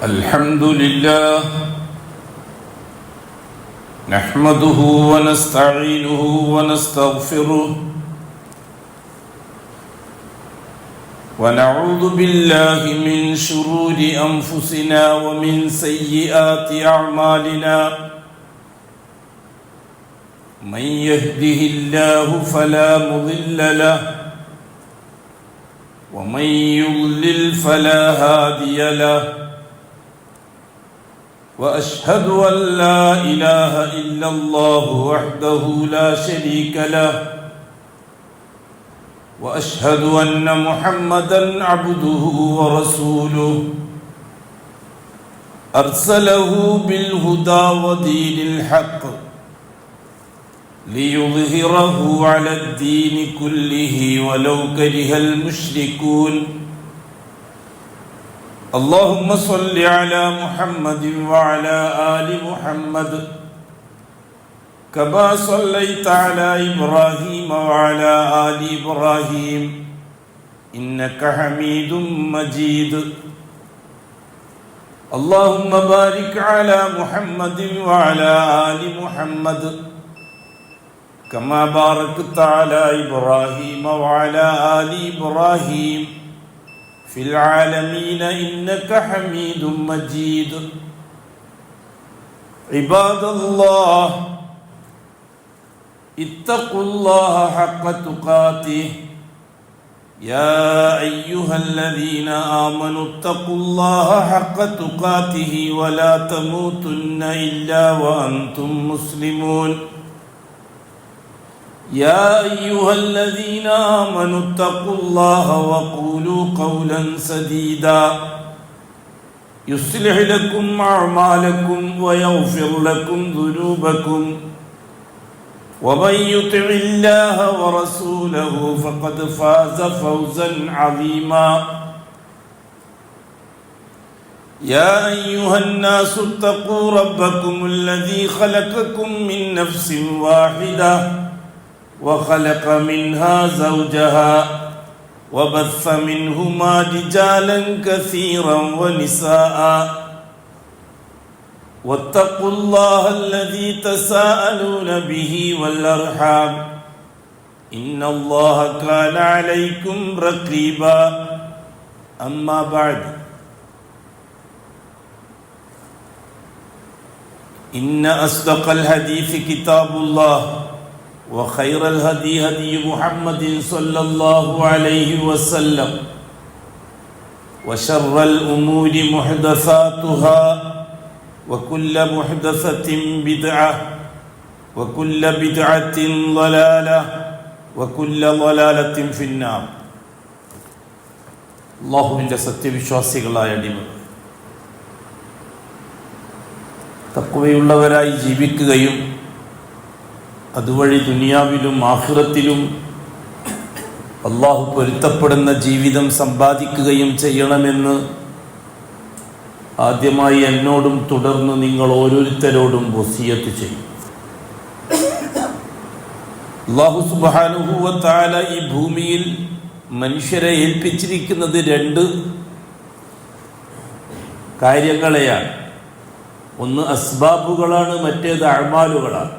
الحمد لله نحمده ونستعينه ونستغفره ونعوذ بالله من شرور أنفسنا ومن سيئات أعمالنا من يهده الله فلا مضل له ومن يضلل فلا هادي له وأشهد أن لا إله إلا الله وحده لا شريك له وأشهد أن محمدًا عبده ورسوله أرسله بالهدى ودين الحق ليظهره على الدين كله ولو كره المشركون اللهم صل على محمد وعلى آل محمد كما صليت على إبراهيم وعلى آل إبراهيم إنك حميد مجيد اللهم بارك على محمد وعلى آل محمد كما باركت على إبراهيم وعلى آل إبراهيم في العالمين إنك حميد مجيد عباد الله اتقوا الله حق تقاته يا أيها الذين آمنوا اتقوا الله حق تقاته ولا تموتن إلا وأنتم مسلمون يا أيها الذين آمنوا اتقوا الله وقولوا قولا سديدا يصلح لكم أعمالكم ويغفر لكم ذنوبكم ومن يطع الله ورسوله فقد فاز فوزا عظيما يا أيها الناس اتقوا ربكم الذي خلقكم من نفس واحدة وخلق منها زوجها وبث منهما رجالا كثيرا ونساء واتقوا الله الذي تساءلون به والأرحام إن الله كان عليكم رقيبا أما بعد إن أصدق الحديث كتاب الله وخير الهدي هدي محمد صلى الله عليه وسلم وشر الأمور محدثاتها وكل محدثة بدعة وكل بدعة ضلالة وكل ضلالة في النار അല്ലാഹുവിൻ്റെ സത്യവിശ്വാസികളായ അടിമകൾ തഖ്വയുള്ളവരായി ജീവിക്കുകയും അതുവഴി ദുനിയാവിലും ആഖിറത്തിലും അല്ലാഹു പൊരുത്തപ്പെടുന്ന ജീവിതം സമ്പാദിക്കുകയും ചെയ്യണമെന്ന് ആദ്യമായി എന്നോടും തുടർന്ന് നിങ്ങൾ ഓരോരുത്തരോടും വസിയത്ത് ചെയ്യും. അല്ലാഹു സുബ്ഹാനഹു വ തആല ഈ ഭൂമിയിൽ മനുഷ്യരെ ഏൽപ്പിച്ചിരിക്കുന്നത് രണ്ട് കാര്യങ്ങളെയാണ്. ഒന്ന് അസ്ബാബുകളാണ്, മറ്റേത് അഅ്മാലുകളാണ്.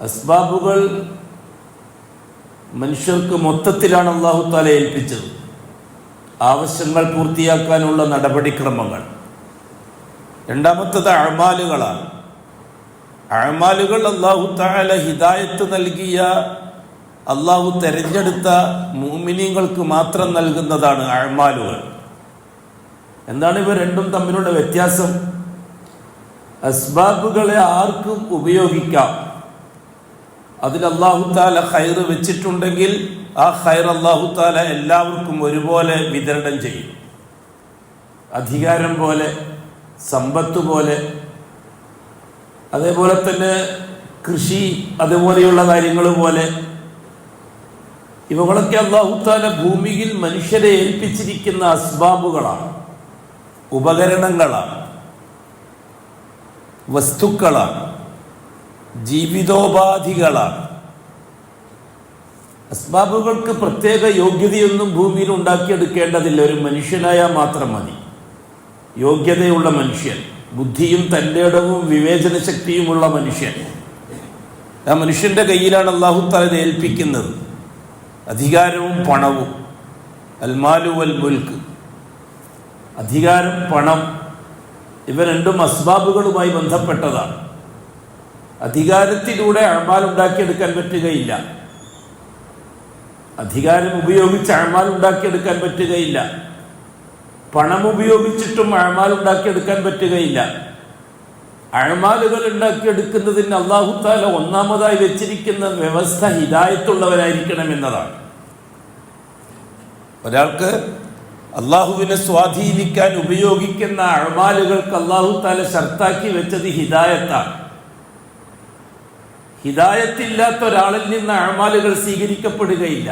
അസ്ബാബുകൾ മനുഷ്യർക്ക് മൊത്തത്തിലാണ് അല്ലാഹു തആല ഏൽപ്പിച്ചത്. ആവശ്യങ്ങൾ പൂർത്തിയാക്കാനുള്ള നടപടിക്രമങ്ങൾ. രണ്ടാമത്തത് അഅ്മാലുകളാണ്. അഅ്മാലുകൾ അല്ലാഹു തആല ഹിദായത്ത് നൽകിയ, അല്ലാഹു തെരഞ്ഞെടുത്ത മുഅ്മിനീങ്ങൾക്ക് മാത്രം നൽകുന്നതാണ് അഅ്മാലുകൾ. എന്താണ് ഇവ രണ്ടും തമ്മിലുള്ള വ്യത്യാസം? അസ്ബാബുകളെ ആർക്കും ഉപയോഗിക്കാം. അതിൽ അല്ലാഹു തആല ഖൈർ വെച്ചിട്ടുണ്ടെങ്കിൽ ആ ഖൈർ അല്ലാഹു തആല എല്ലാവർക്കും ഒരുപോലെ വിതരണം ചെയ്യും. അധികാരം പോലെ, സമ്പത്ത് പോലെ, അതേപോലെ തന്നെ കൃഷി, അതുപോലെയുള്ള കാര്യങ്ങൾ പോലെ ഇവകളൊക്കെ അല്ലാഹു തആല ഭൂമിയിൽ മനുഷ്യരെ ഏൽപ്പിച്ചിരിക്കുന്ന അസ്ബാബുകളാണ്, ഉപകരണങ്ങളാണ്, വസ്തുക്കളാണ്, ജീവിതോപാധികളാണ്. അസ്ബാബുകൾക്ക് പ്രത്യേക യോഗ്യതയൊന്നും ഭൂമിയിൽ ഉണ്ടാക്കിയെടുക്കേണ്ടതില്ല. ഒരു മനുഷ്യനായാൽ മാത്രം മതി. യോഗ്യതയുള്ള മനുഷ്യൻ, ബുദ്ധിയും തൻ്റെടവും വിവേചന ശക്തിയുമുള്ള മനുഷ്യൻ. ആ മനുഷ്യൻ്റെ കയ്യിലാണ് അല്ലാഹു തആല ഇത് ഏൽപ്പിക്കുന്നത്. അധികാരവും പണവും, അൽമാലു വൽ മുൽക്ക്, അധികാരം, പണം, ഇവ രണ്ടും അസ്ബാബുകളുമായി ബന്ധപ്പെട്ടതാണ്. അധികാരത്തിലൂടെ അഅ്മാൽ ഉണ്ടാക്കിയെടുക്കാൻ പറ്റുകയില്ല. അധികാരം ഉപയോഗിച്ച് അഅ്മാൽ ഉണ്ടാക്കിയെടുക്കാൻ പറ്റുകയില്ല. പണം ഉപയോഗിച്ചിട്ടും അഅ്മാൽ ഉണ്ടാക്കിയെടുക്കാൻ പറ്റുകയില്ല. അഅ്മാലുകൾ ഉണ്ടാക്കിയെടുക്കുന്നതിന് അല്ലാഹു തആല ഒന്നാമതായി വെച്ചിരിക്കുന്ന വ്യവസ്ഥ ഹിദായത്തുള്ളവരായിരിക്കണം എന്നതാണ്. ഒരാൾക്ക് അള്ളാഹുവിനെ സ്വാധീനിക്കാൻ ഉപയോഗിക്കുന്ന അഅ്മാലുകൾക്ക് അല്ലാഹു തആല ശർത്താക്കി വെച്ചത് ഹിദായത്താണ്. ഹിദായത്തില്ലാത്ത ഒരാളിൽ നിന്ന് അഅ്മാലുകൾ സ്വീകരിക്കപ്പെടുകയില്ല.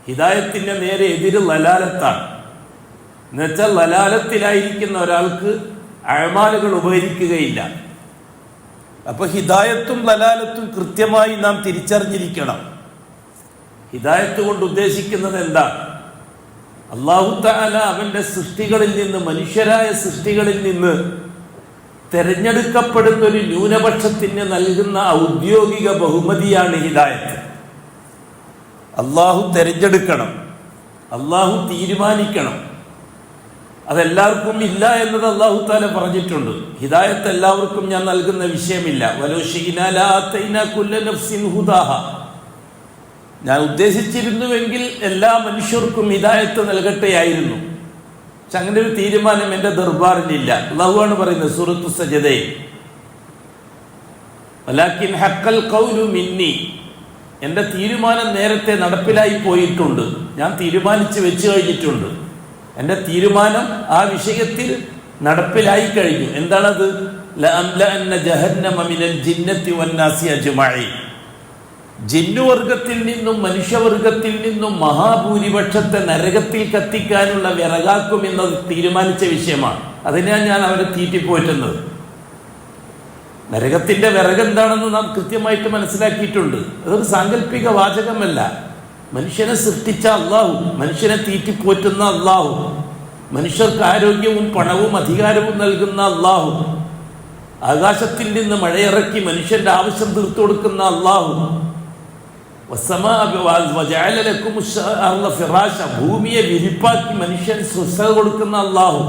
ഹിദായത്തിന്റെ നേരെ എതിര് ലലാലത്താണ്. എന്നുവെച്ചാൽ ലലാലത്തിലായിരിക്കുന്ന ഒരാൾക്ക് അഅ്മാലുകൾ ഉപകരിക്കുകയില്ല. അപ്പൊ ഹിദായത്തും ലലാലത്തും കൃത്യമായി നാം തിരിച്ചറിഞ്ഞിരിക്കണം. ഹിദായത്ത് കൊണ്ട് ഉദ്ദേശിക്കുന്നത് എന്താ? അല്ലാഹു തആല അവന്റെ സൃഷ്ടികളിൽ നിന്ന്, മനുഷ്യരായ സൃഷ്ടികളിൽ നിന്ന് തെരഞ്ഞെടുക്കപ്പെടുന്ന ഒരു ന്യൂനപക്ഷത്തിന് നൽകുന്ന ഔദ്യോഗിക ബഹുമതിയാണ് ഹിദായത്ത്. അല്ലാഹു തെരഞ്ഞെടുക്കണം, അല്ലാഹു തീരുമാനിക്കണം. അതെല്ലാവർക്കും ഇല്ല എന്നത് അല്ലാഹു തആല പറഞ്ഞിട്ടുണ്ട്. ഹിദായത്ത് എല്ലാവർക്കും ഞാൻ നൽകുന്ന വിഷയമില്ല. വലൗ ശിഇനാ ലആതൈനാ കുല്ല നഫ്സിൻ ഹുദാഹ. ഞാൻ ഉദ്ദേശിച്ചിരുന്നുവെങ്കിൽ എല്ലാ മനുഷ്യർക്കും ഹിദായത്ത് നൽകട്ടെയായിരുന്നു. പക്ഷെ അങ്ങനെ ഒരു തീരുമാനം എൻ്റെ ദർബാറിലില്ല. അല്ലാഹുവാണ് പറയുന്നത് സൂറത്തു സജദയിൽ, വലാകിൻ ഹഖൽ ഖൗലു മിന്നി. എൻ്റെ തീരുമാനം നേരത്തെ നടപ്പിലായി പോയിട്ടുണ്ട്. ഞാൻ തീരുമാനിച്ച് വെച്ചു കഴിഞ്ഞിട്ടുണ്ട്. എൻ്റെ തീരുമാനം ആ വിഷയത്തിൽ നടപ്പിലായി കഴിഞ്ഞു. എന്താണത്? ലഅംലഅന്ന ജഹന്നമ മിനൽ ജിന്നത്തി വന്നാസി അജ്മഈൻ. ജിന്നുവർഗത്തിൽ നിന്നും മനുഷ്യവർഗത്തിൽ നിന്നും മഹാഭൂരിപക്ഷത്തെ നരകത്തിൽ കത്തിക്കാനുള്ള വിറകാക്കുമെന്നത് തീരുമാനിച്ച വിഷയമാണ്. അതിനാണ് ഞാൻ അവരെ തീറ്റിപ്പോറ്റുന്നത്. നരകത്തിന്റെ വിറകെന്താണെന്ന് നാം കൃത്യമായിട്ട് മനസ്സിലാക്കിയിട്ടുണ്ട്. അതൊരു സാങ്കല്പിക വാചകമല്ല. മനുഷ്യനെ സൃഷ്ടിച്ച അല്ലാഹു, മനുഷ്യനെ തീറ്റിപ്പോറ്റുന്ന അല്ലാഹു, മനുഷ്യർക്ക് ആരോഗ്യവും പണവും അധികാരവും നൽകുന്ന അല്ലാഹു, ആകാശത്തിൽ നിന്ന് മഴയിറക്കി മനുഷ്യന്റെ ആവശ്യം തീർത്തു കൊടുക്കുന്ന അല്ലാഹു, ഭൂമിയെ വിരിപ്പാക്കി മനുഷ്യൻ സ്വസ്ഥത കൊടുക്കുന്ന അല്ലാഹു,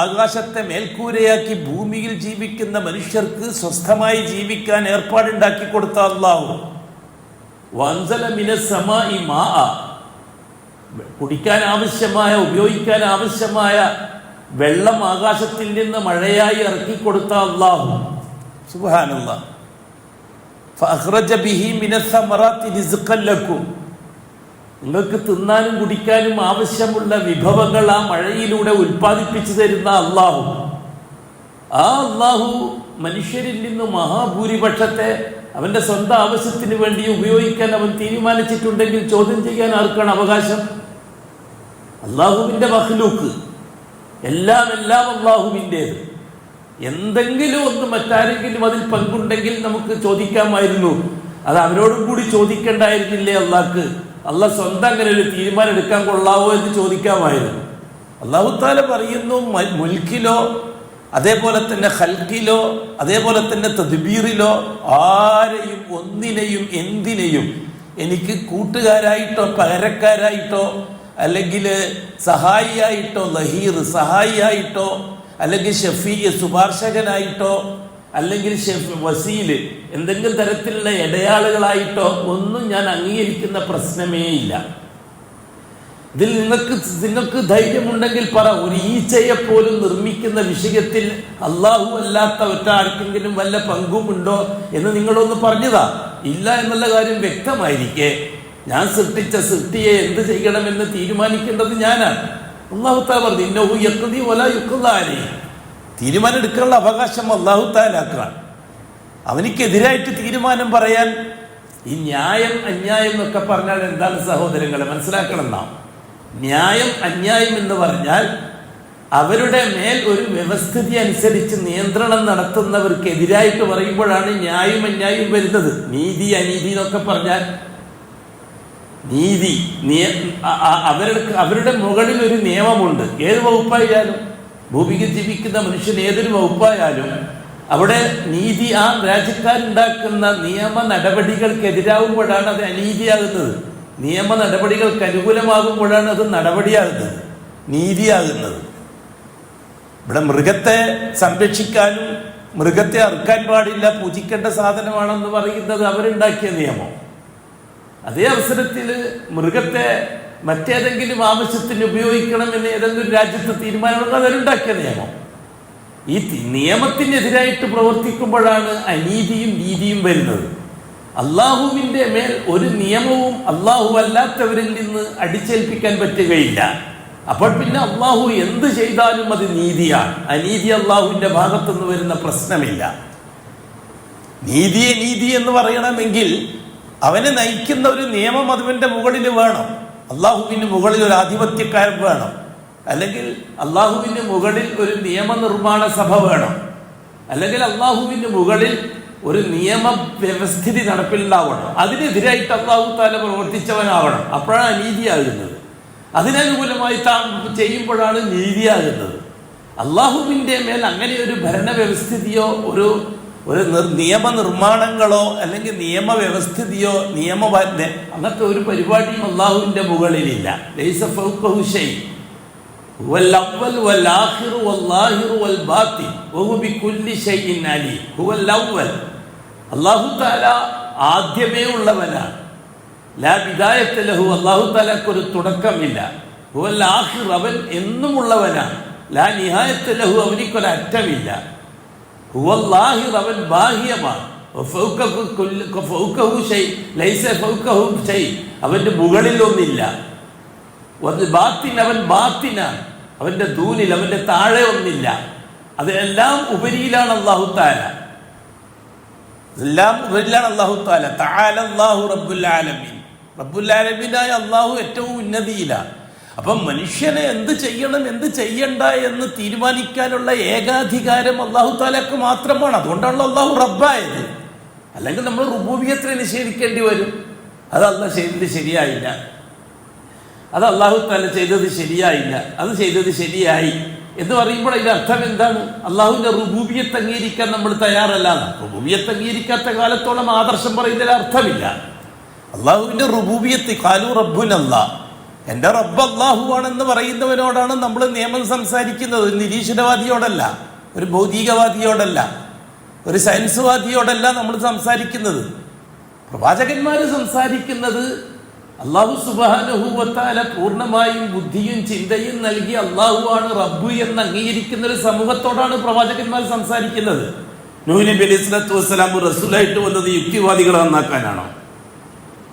ആകാശത്തെ മേൽക്കൂരയാക്കി ഭൂമിയിൽ ജീവിക്കുന്ന മനുഷ്യർക്ക് സ്വസ്ഥമായി ജീവിക്കാൻ ഏർപ്പാടുണ്ടാക്കി കൊടുത്ത അല്ലാഹു, കുടിക്കാൻ ആവശ്യമായ, ഉപയോഗിക്കാൻ ആവശ്യമായ വെള്ളം ആകാശത്തിൽ നിന്ന് മഴയായി ഇറക്കിക്കൊടുത്ത അല്ലാഹു സുബ്ഹാനല്ലാഹ്. ഫഅഖ്റജ ബിഹി മിനസ്സമറാത്തി റിസ്ഖൻ ലക്കും. നിങ്ങൾക്ക് തിന്നാനും കുടിക്കാനും ആവശ്യമുള്ള വിഭവങ്ങൾ ആ മഴയിലൂടെ ഉൽപ്പാദിപ്പിച്ചു തരുന്ന അല്ലാഹു. ആ അല്ലാഹു മനുഷ്യരിൽ നിന്ന് മഹാഭൂരിപക്ഷത്തെ അവന്റെ സ്വന്തം ആവശ്യത്തിന് വേണ്ടി ഉപയോഗിക്കാൻ അവൻ തീരുമാനിച്ചിട്ടുണ്ടെങ്കിൽ ചോദ്യം ചെയ്യാൻ ആർക്കാണ് അവകാശം? അല്ലാഹുവിന്റെ മഖ്ലൂക്ക്, എല്ലാം അല്ലാഹുവിൻ്റേത്. എന്തെങ്കിലും ഒന്ന് മറ്റാരെങ്കിലും അതിൽ പങ്കുണ്ടെങ്കിൽ നമുക്ക് ചോദിക്കാമായിരുന്നു. അത് അവരോടും കൂടി ചോദിക്കേണ്ടായിരുന്നില്ലേ അള്ളാഹ്ക്ക്? അള്ളാഹ് സ്വന്തം അങ്ങനെ ഒരു തീരുമാനം എടുക്കാൻ കൊള്ളാവോ എന്ന് ചോദിക്കാമായിരുന്നു. അല്ലാഹു തആല പറയുന്നു, മുൽക്കിലോ അതേപോലെ തന്നെ ഖൽഖിലോ അതേപോലെ തന്നെ തദ്ബീറിലോ ആരെയും ഒന്നിനെയും എന്തിനെയും എനിക്ക് കൂട്ടുകാരായിട്ടോ പകരക്കാരായിട്ടോ അല്ലെങ്കിൽ സഹായിയായിട്ടോ, ലഹീർ സഹായിയായിട്ടോ, അല്ലെങ്കിൽ ഷഫീ ശുപാർശകനായിട്ടോ, അല്ലെങ്കിൽ വസീല് എന്തെങ്കിലും തരത്തിലുള്ള ഇടയാളുകളായിട്ടോ ഒന്നും ഞാൻ അംഗീകരിക്കുന്ന പ്രശ്നമേ ഇല്ല. ഇതിൽ നിങ്ങൾക്ക് ധൈര്യമുണ്ടെങ്കിൽ പറ, ഒരു ഈച്ചയെ പോലും നിർമ്മിക്കുന്ന വിഷയത്തിൽ അല്ലാഹു അല്ലാത്ത ഒറ്റാർക്കെങ്കിലും വല്ല പങ്കുമുണ്ടോ എന്ന് നിങ്ങളൊന്ന് പറഞ്ഞതാ. ഇല്ല എന്നുള്ള കാര്യം വ്യക്തമായിരിക്കെ ഞാൻ സൃഷ്ടിച്ച സൃഷ്ടിയെ എന്ത് ചെയ്യണമെന്ന് തീരുമാനിക്കേണ്ടത് ഞാനാണ്. അല്ലാഹു തആല പറഞ്ഞു, ഇന്നഹു യഖ്ദി വലാ യുഖ്ദാ അലൈഹി. തീരുമാനം എടുക്കാനുള്ള അവകാശം അല്ലാഹു തആലക്കാണ്. അവനിക്കെതിരായിട്ട് തീരുമാനം പറയാൻ ഈ ന്യായം അന്യായം എന്നൊക്കെ പറഞ്ഞാൽ എന്താണ് സഹോദരങ്ങളെ? മനസ്സിലാക്കണം നാം. ന്യായം അന്യായം എന്ന് പറഞ്ഞാൽ അവരുടെ മേൽ ഒരു വ്യവസ്ഥിതി അനുസരിച്ച് നിയന്ത്രണം നടത്തുന്നവർക്ക് എതിരായിട്ട് പറയുമ്പോഴാണ് ന്യായം അന്യായം വരുന്നത്. നീതി അനീതി എന്നൊക്കെ പറഞ്ഞാൽ നീതി അവരുടെ മുകളിൽ ഒരു നിയമമുണ്ട്. ഏത് വകുപ്പായാലും, ഭൂമിക്ക് ജീവിക്കുന്ന മനുഷ്യൻ ഏതൊരു വകുപ്പായാലും അവിടെ നീതി ആ രാജ്യക്കാരുണ്ടാക്കുന്ന നിയമ നടപടികൾക്കെതിരാകുമ്പോഴാണ് അത് അനീതിയാകുന്നത്. നിയമ നടപടികൾക്ക് അനുകൂലമാകുമ്പോഴാണ് അത് നടപടിയാകുന്നത്, നീതിയാകുന്നത്. ഇവിടെ മൃഗത്തെ സംരക്ഷിക്കാനും മൃഗത്തെ അറുക്കാൻ പാടില്ല, പൂജിക്കേണ്ട സാധനമാണെന്ന് പറയുന്നത് അവരുണ്ടാക്കിയ നിയമം. അതേ അവസരത്തിൽ മൃഗത്തെ മറ്റേതെങ്കിലും ആവശ്യത്തിന് ഉപയോഗിക്കണമെന്ന് ഏതെങ്കിലും രാജ്യത്ത് തീരുമാനമെടുക്കുക അവരുണ്ടാക്കിയ നിയമം. ഈ നിയമത്തിനെതിരായിട്ട് പ്രവർത്തിക്കുമ്പോഴാണ് അനീതിയും നീതിയും വരുന്നത്. അള്ളാഹുവിൻ്റെ മേൽ ഒരു നിയമവും അള്ളാഹു അല്ലാത്തവരിൽ നിന്ന് അടിച്ചേൽപ്പിക്കാൻ പറ്റുകയില്ല. അപ്പോൾ പിന്നെ അള്ളാഹു എന്ത് ചെയ്താലും അത് നീതിയാണ്. അനീതി അള്ളാഹുവിൻ്റെ ഭാഗത്തുനിന്ന് വരുന്ന പ്രശ്നമില്ല. നീതിയെ നീതി എന്ന് പറയണമെങ്കിൽ അവനെ നയിക്കുന്ന ഒരു നിയമം അതിൻ്റെ മുകളിൽ വേണം. അള്ളാഹുവിന് മുകളിൽ ഒരു ആധിപത്യക്കാരൻ വേണം, അല്ലെങ്കിൽ അള്ളാഹുവിന് മുകളിൽ ഒരു നിയമനിർമ്മാണ സഭ വേണം, അല്ലെങ്കിൽ അള്ളാഹുവിന് മുകളിൽ ഒരു നിയമ വ്യവസ്ഥിതി നടപ്പിലുണ്ടാവണം. അതിനെതിരായിട്ട് അള്ളാഹു താല പ്രവർത്തിച്ചവനാവണം. അപ്പോഴാണ് അനീതിയാകുന്നത്. അതിനനുകൂലമായി താൻ ചെയ്യുമ്പോഴാണ് നീതിയാകുന്നത്. അള്ളാഹുവിൻ്റെ മേൽ അങ്ങനെ ഒരു ഭരണ വ്യവസ്ഥിതിയോ ഒരു നിയമനിർമ്മാണങ്ങളോ അല്ലെങ്കിൽ നിയമവ്യവസ്ഥിതിയോ അങ്ങനത്തെ ഒരു പരിപാടിയും അള്ളാഹുവിൻ്റെ മുകളിലില്ല. ലൈസ ഫൗഖഹു ശൈ ഹുവൽ അവ്വൽ വൽ ആഖിർ വൽ ളാഹിർ വൽ ബാത്തിൻ വഹു ബികുല്ലി ശൈഇൻ അലീം. ഹുവൽ അവ്വൽ, അല്ലാഹു തആല ആദ്യമേ ഉള്ളവനാണ്. ലാ ബിദായത ലഹു, അല്ലാഹു തആലക്ക് ഒരു തുടക്കമില്ല. ഹുവൽ ആഖിർ, അവൻ എന്നും ഉള്ളവനാണ്. ലാ നിഹായത ലഹു, അവനിക്കൊരു അറ്റമില്ല. ഹുവൽ ളാഹിർ, അവൻ ബാഹ്യമാണ്. ഫൗഖഹു ശൈ ലൈസ ഫൗഖഹു ശൈ, അവന്റെ മുകളിൽ ഒന്നില്ല. ബാത്തിൻ, അവൻ ബാത്തിനാണ്. അവന്റെ ദൂനിൽ, അവന്റെ താഴെ ഒന്നില്ല. അതെല്ലാം ഉപരിയിലാണ് അല്ലാഹു തആല. എല്ലാം ഉപരിയിലാണ് അല്ലാഹു തആല. തആല അല്ലാഹു റബ്ബുൽ ആലമീൻ. റബ്ബുൽ ആലമീനായ അല്ലാഹു ഏറ്റവും ഉന്നതിയിലാണ്. അപ്പം മനുഷ്യനെ എന്ത് ചെയ്യണം എന്ത് ചെയ്യണ്ട എന്ന് തീരുമാനിക്കാനുള്ള ഏകാധികാരം അല്ലാഹു തആലക്ക് മാത്രമാണ്. അതുകൊണ്ടാണല്ലോ അല്ലാഹു റബ്ബായത്. അല്ലെങ്കിൽ നമ്മൾ റുബൂബിയത്തിനെ നിഷേധിക്കേണ്ടി വരും. അത് അല്ലാഹു ചെയ്തത് ശരിയായില്ല, അത് അല്ലാഹു തആല ചെയ്തത് ശരിയായില്ല, അത് ചെയ്തത് ശരിയായി എന്ന് പറയുമ്പോൾ അതിന്റെ അർത്ഥം എന്താണ്? അള്ളാഹുവിന്റെ റുബൂബിയത്ത് അംഗീകരിക്കാൻ നമ്മൾ തയ്യാറല്ല. റുബൂബിയത്ത് അംഗീകരിക്കാത്ത കാലത്തോളം ആദർശം പറയുന്നതിൽ അർത്ഥമില്ല. അള്ളാഹുവിന്റെ റുബൂബിയത്ത്, ഖാലു റബ്ബുനല്ലാഹ്, എൻ്റെ റബ്ബ് അല്ലാഹു ആണെന്ന് പറയുന്നവനോടാണ് നമ്മൾ നിയമം സംസാരിക്കുന്നത്. ഒരു നിരീശ്വരവാദിയോടല്ല, ഒരു ഭൗതികവാദിയോടല്ല, ഒരു സയൻസുവാദിയോടല്ല നമ്മൾ സംസാരിക്കുന്നത്. പ്രവാചകന്മാർ സംസാരിക്കുന്നത് അല്ലാഹു സുബ്ഹാനഹു വ തആല പൂർണ്ണമായും ബുദ്ധിയും ചിന്തയും നൽകി അല്ലാഹു ആണ് റബ്ബ് എന്ന് അംഗീകരിക്കുന്ന ഒരു സമൂഹത്തോടാണ് പ്രവാചകന്മാർ സംസാരിക്കുന്നത്. നൂഹ് നബി അലൈഹി സ്വലാത്തു വസ്സലാം റസൂലായിട്ട് വന്നത് യുക്തിവാദികളെ നന്നാക്കാനാണോ?